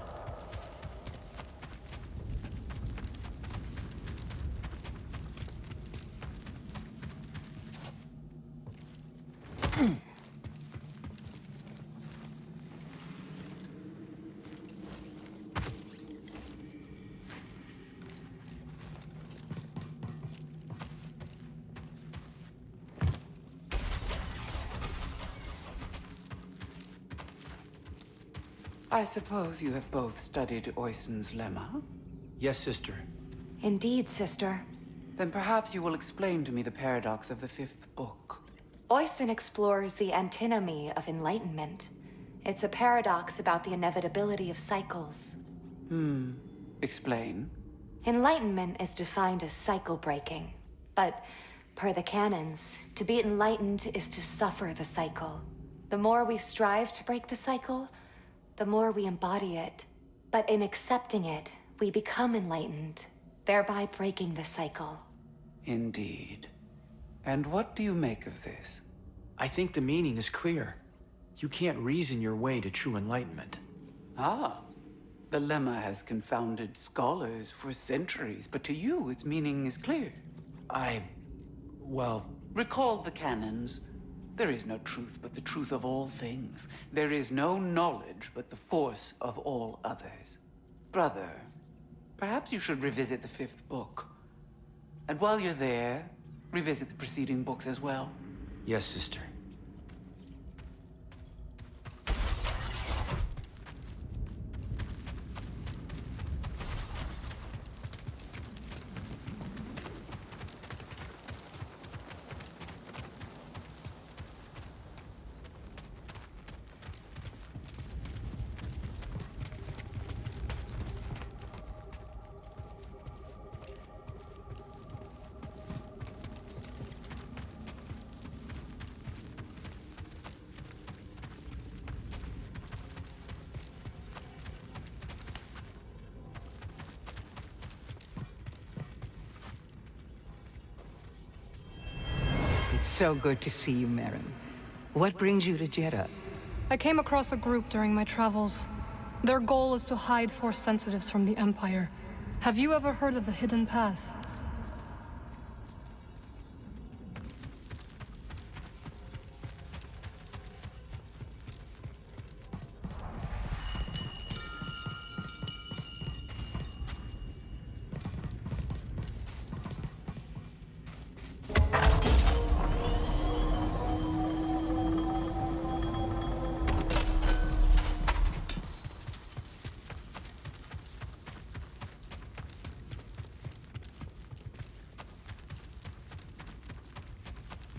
I suppose you have both studied Oyson's lemma? Yes, sister. Indeed, sister. Then perhaps you will explain to me the paradox of the fifth book. Oyson explores the antinomy of enlightenment. It's a paradox about the inevitability of cycles. Explain. Enlightenment is defined as cycle breaking. But, per the canons, to be enlightened is to suffer the cycle. The more we strive to break the cycle, the more we embody it. But in accepting it, we become enlightened, thereby breaking the cycle. Indeed. And what do you make of this? I think the meaning is clear. You can't reason your way to true enlightenment. Ah. The lemma has confounded scholars for centuries, but to you, its meaning is clear. Well... Recall the canons. There is no truth but the truth of all things. There is no knowledge but the force of all others. Brother, perhaps you should revisit the fifth book. And while you're there, revisit the preceding books as well. Yes, sister. So good to see you, Merrin. What brings you to Jeddah? I came across a group during my travels. Their goal is to hide Force sensitives from the Empire. Have you ever heard of the Hidden Path?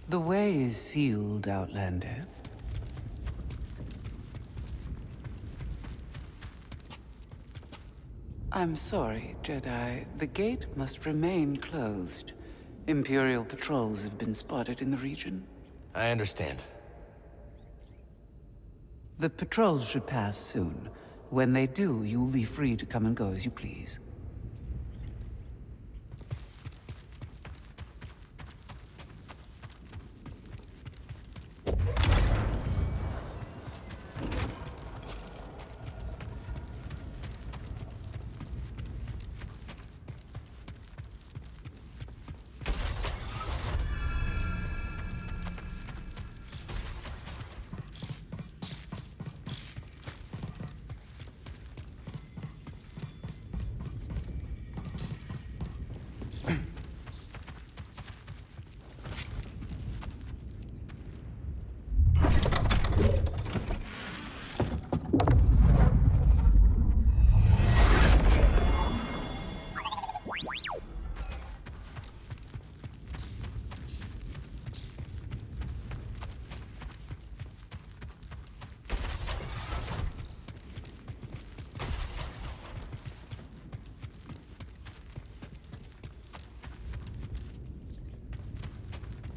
The way is sealed, Outlander. I'm sorry, Jedi. The gate must remain closed. Imperial patrols have been spotted in the region. I understand. The patrols should pass soon. When they do, you will be free to come and go as you please.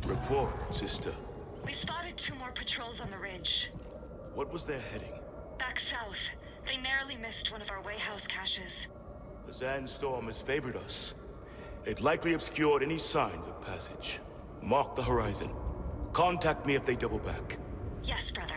Report, sister. We spotted 2 more patrols on the ridge. What was their heading? Back south. They narrowly missed one of our wayhouse caches. The sandstorm has favored us. It likely obscured any signs of passage. Mark the horizon. Contact me if they double back. Yes, brother.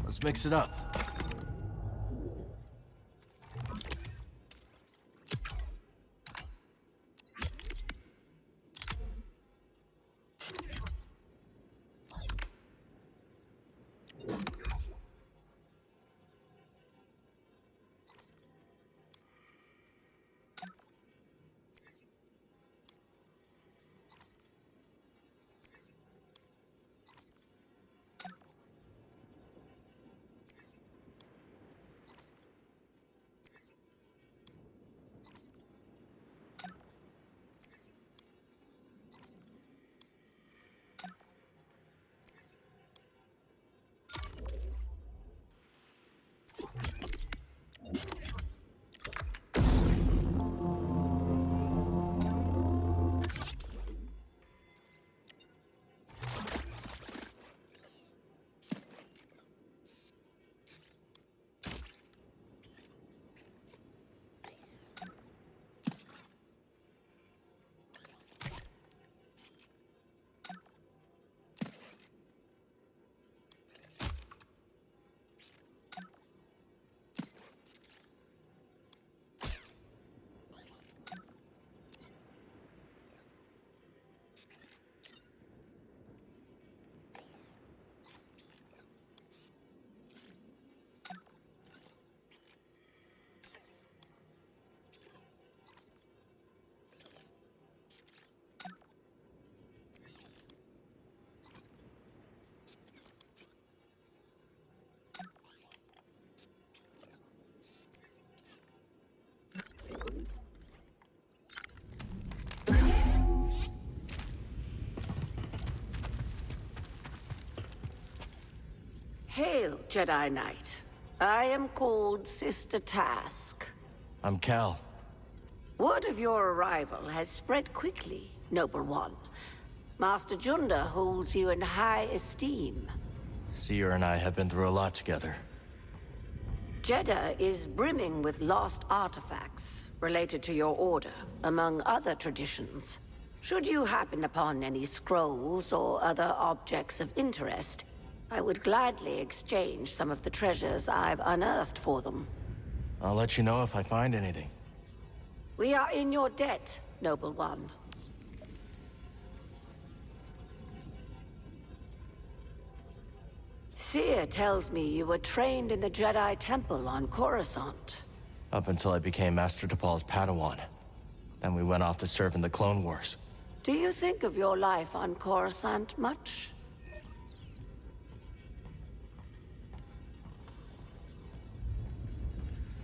Let's mix it up. Hail, Jedi Knight. I am called Sister Task. I'm Cal. Word of your arrival has spread quickly, Noble One. Master Junda holds you in high esteem. Seer and I have been through a lot together. Jeddah is brimming with lost artifacts related to your order, among other traditions. Should you happen upon any scrolls or other objects of interest, I would gladly exchange some of the treasures I've unearthed for them. I'll let you know if I find anything. We are in your debt, Noble One. Seer tells me you were trained in the Jedi Temple on Coruscant. Up until I became Master Tapal's Padawan. Then we went off to serve in the Clone Wars. Do you think of your life on Coruscant much?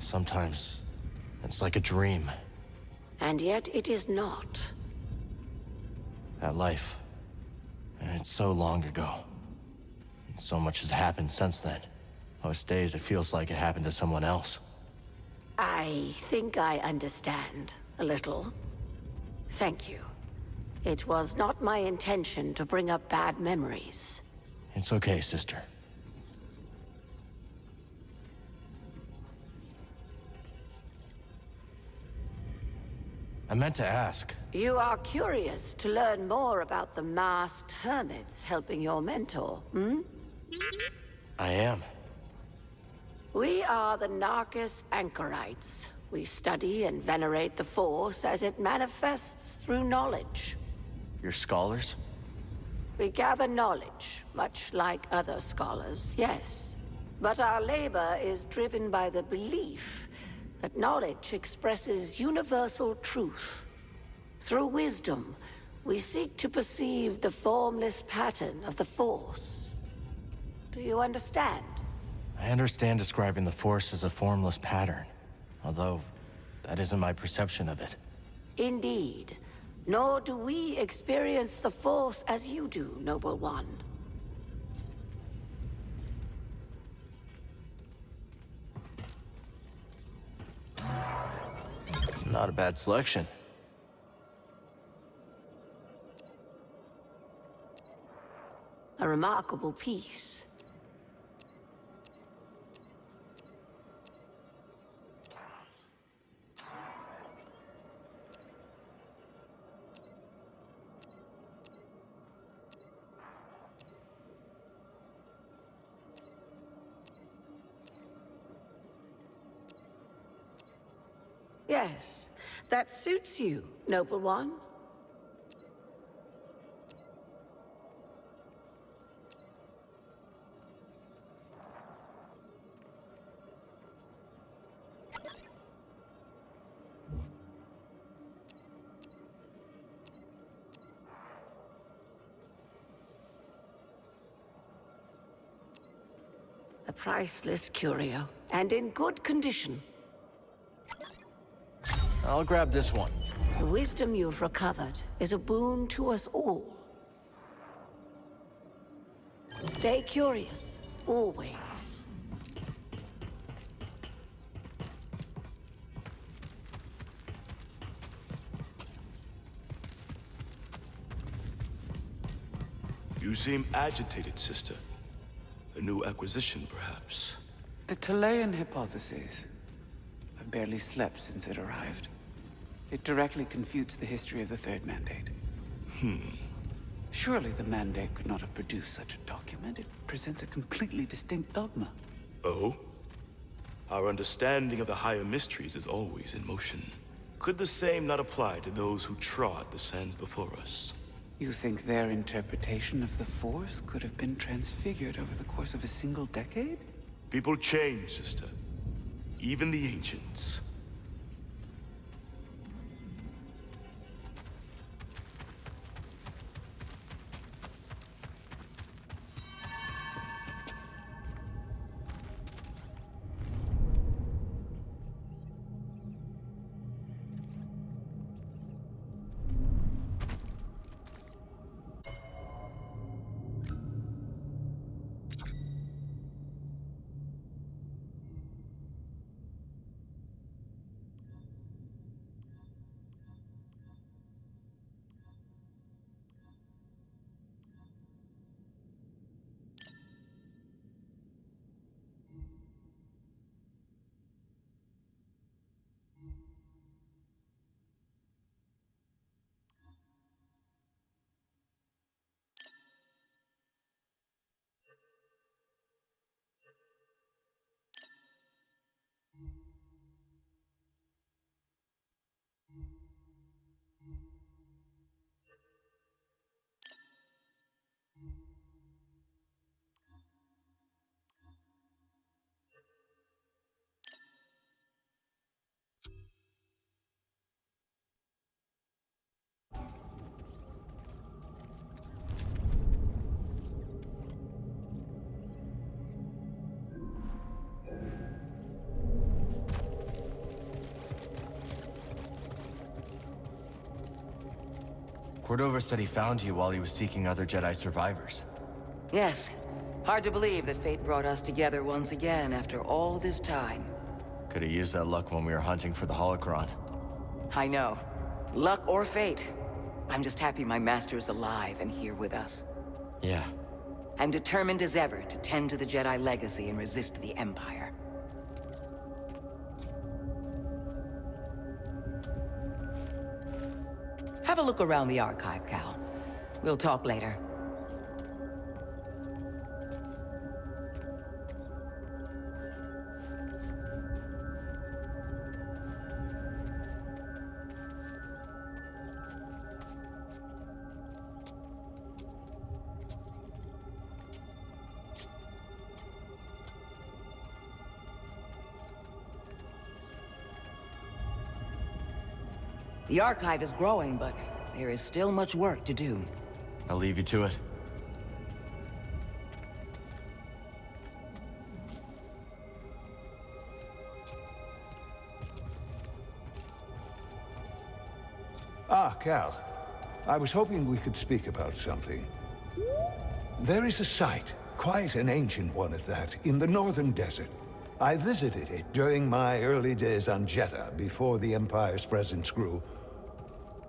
Sometimes, it's like a dream. And yet it is not. That life, and it's so long ago. And so much has happened since then. Most days it feels like it happened to someone else. I think I understand, a little. Thank you. It was not my intention to bring up bad memories. It's okay, sister. I meant to ask. You are curious to learn more about the masked hermits helping your mentor, hmm? I am. We are the Narcus Anchorites. We study and venerate the Force as it manifests through knowledge. You're scholars? We gather knowledge, much like other scholars, yes. But our labor is driven by the belief that knowledge expresses universal truth. Through wisdom, we seek to perceive the formless pattern of the Force. Do you understand? I understand describing the Force as a formless pattern, although that isn't my perception of it. Indeed. Nor do we experience the Force as you do, Noble One. Not a bad selection. A remarkable piece. Yes, that suits you, Noble One. A priceless curio, and in good condition. I'll grab this one. The wisdom you've recovered is a boon to us all. Stay curious, always. You seem agitated, sister. A new acquisition, perhaps. The Talayan hypothesis. I've barely slept since it arrived. It directly confutes the history of the Third Mandate. Surely the Mandate could not have produced such a document. It presents a completely distinct dogma. Oh? Our understanding of the higher mysteries is always in motion. Could the same not apply to those who trod the sands before us? You think their interpretation of the Force could have been transfigured over the course of a single decade? People change, sister. Even the ancients. Cordova said he found you while he was seeking other Jedi survivors. Yes. Hard to believe that fate brought us together once again after all this time. Could have used that luck when we were hunting for the holocron. I know. Luck or fate. I'm just happy my master is alive and here with us. Yeah. I'm determined as ever to tend to the Jedi legacy and resist the Empire. Have a look around the archive, Cal. We'll talk later. The archive is growing, but there is still much work to do. I'll leave you to it. Ah, Cal. I was hoping we could speak about something. There is a site, quite an ancient one at that, in the northern desert. I visited it during my early days on Jeddah, before the Empire's presence grew.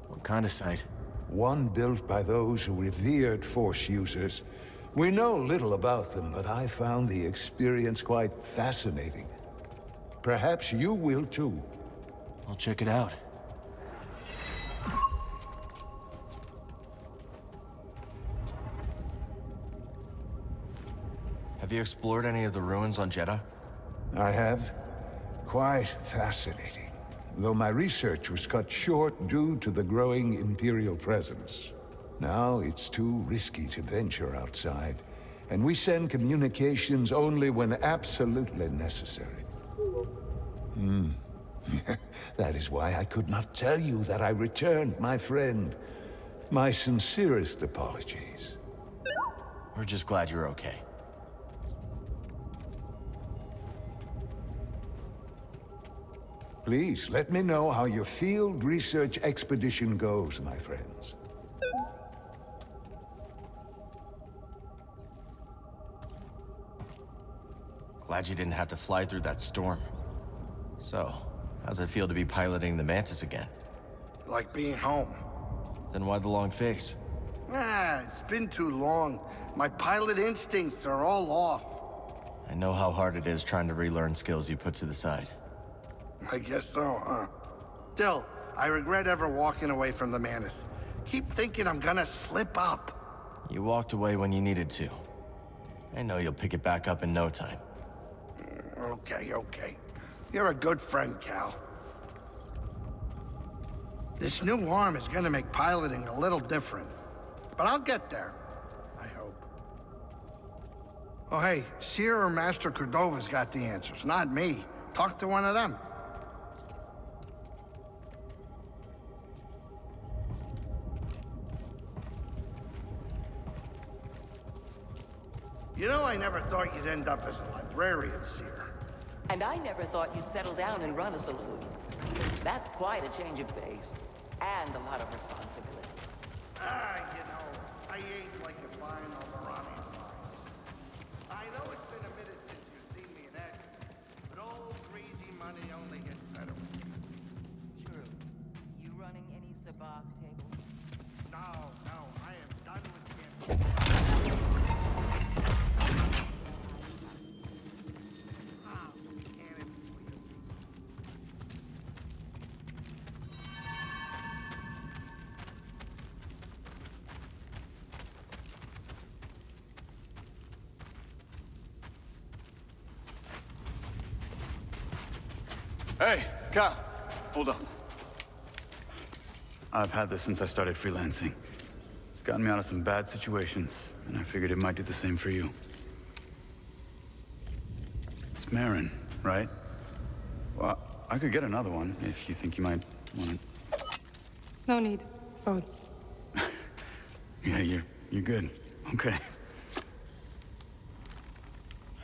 What kind of site? One built by those who revered Force users. We know little about them, but I found the experience quite fascinating. Perhaps you will too. I'll check it out. Have you explored any of the ruins on Jeddah? I have. Quite fascinating. Though my research was cut short due to the growing Imperial presence. Now it's too risky to venture outside, and we send communications only when absolutely necessary. That is why I could not tell you that I returned, my friend. My sincerest apologies. We're just glad you're okay. Please, let me know how your field research expedition goes, my friends. Glad you didn't have to fly through that storm. So, how's it feel to be piloting the Mantis again? Like being home. Then why the long face? It's been too long. My pilot instincts are all off. I know how hard it is trying to relearn skills you put to the side. I guess so, huh? Still, I regret ever walking away from the Mantis. Keep thinking I'm gonna slip up. You walked away when you needed to. I know you'll pick it back up in no time. Okay. You're a good friend, Cal. This new arm is gonna make piloting a little different. But I'll get there. I hope. Oh, hey, Seer or Master Cordova's got the answers, not me. Talk to one of them. You know, I never thought you'd end up as a librarian, Seer. And I never thought you'd settle down and run a saloon. That's quite a change of pace. And a lot of responsibility. You know, I ate like a fine Alderanian wine. I know it's been a minute since you've seen me in action, but old greasy money only gets better with you. True. You running any sabacc tables? No, I am done with gambling. Hey, Cal, hold up. I've had this since I started freelancing. It's gotten me out of some bad situations, and I figured it might do the same for you. It's Marin, right? Well, I could get another one if you think you might want it. No need. Both. Yeah, you're good. Okay.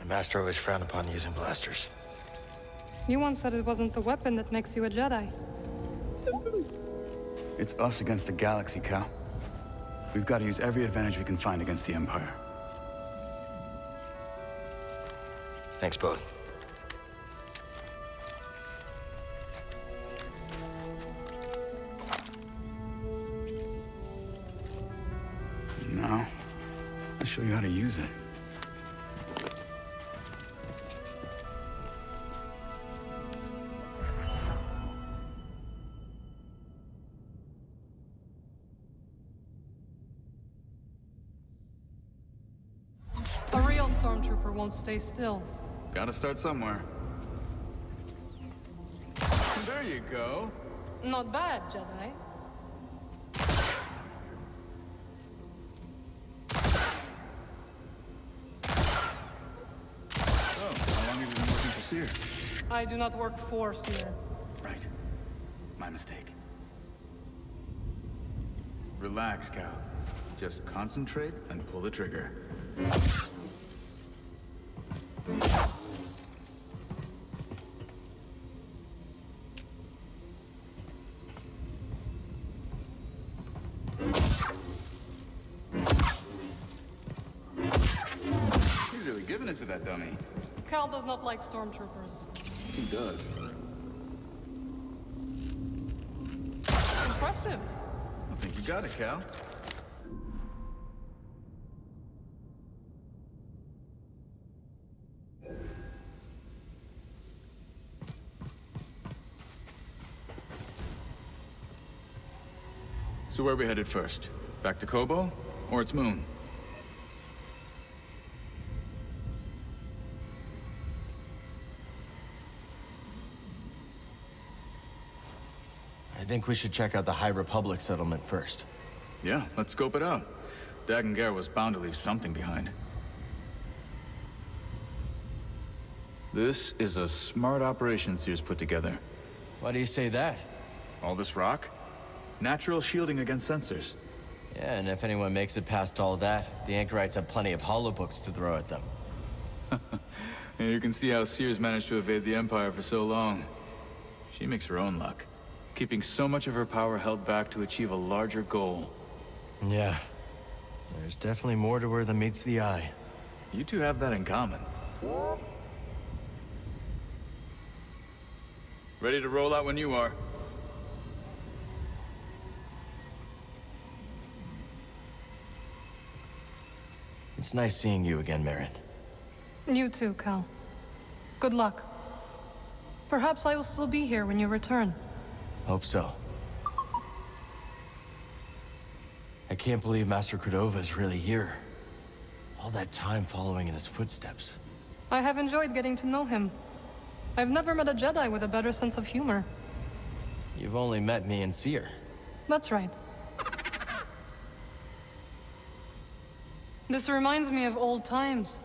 My master always frowned upon using blasters. You once said it wasn't the weapon that makes you a Jedi. It's us against the galaxy, Cal. We've got to use every advantage we can find against the Empire. Thanks, Bode. Now, I'll show you how to use it. A real stormtrooper won't stay still. Gotta start somewhere. There you go. Not bad, Jedi. I do not work for Seer. Right. My mistake. Relax, Cal. Just concentrate and pull the trigger. You're really giving it to that dummy. Cal does not like stormtroopers. He does. Impressive. I think you got it, Cal. So where are we headed first? Back to Kobo? Or its moon? I think we should check out the High Republic settlement first. Yeah, let's scope it out. Dagan Gera was bound to leave something behind. This is a smart operation Seer's put together. Why do you say that? All this rock? Natural shielding against sensors. Yeah, and if anyone makes it past all that, the Anchorites have plenty of holobooks to throw at them. And you can see how Seer's managed to evade the Empire for so long. She makes her own luck, keeping so much of her power held back to achieve a larger goal. Yeah. There's definitely more to her than meets the eye. You two have that in common. Ready to roll out when you are. It's nice seeing you again, Merrin. You too, Cal. Good luck. Perhaps I will still be here when you return. Hope so. I can't believe Master Cordova is really here. All that time following in his footsteps. I have enjoyed getting to know him. I've never met a Jedi with a better sense of humor. You've only met me and Seer. That's right. This reminds me of old times.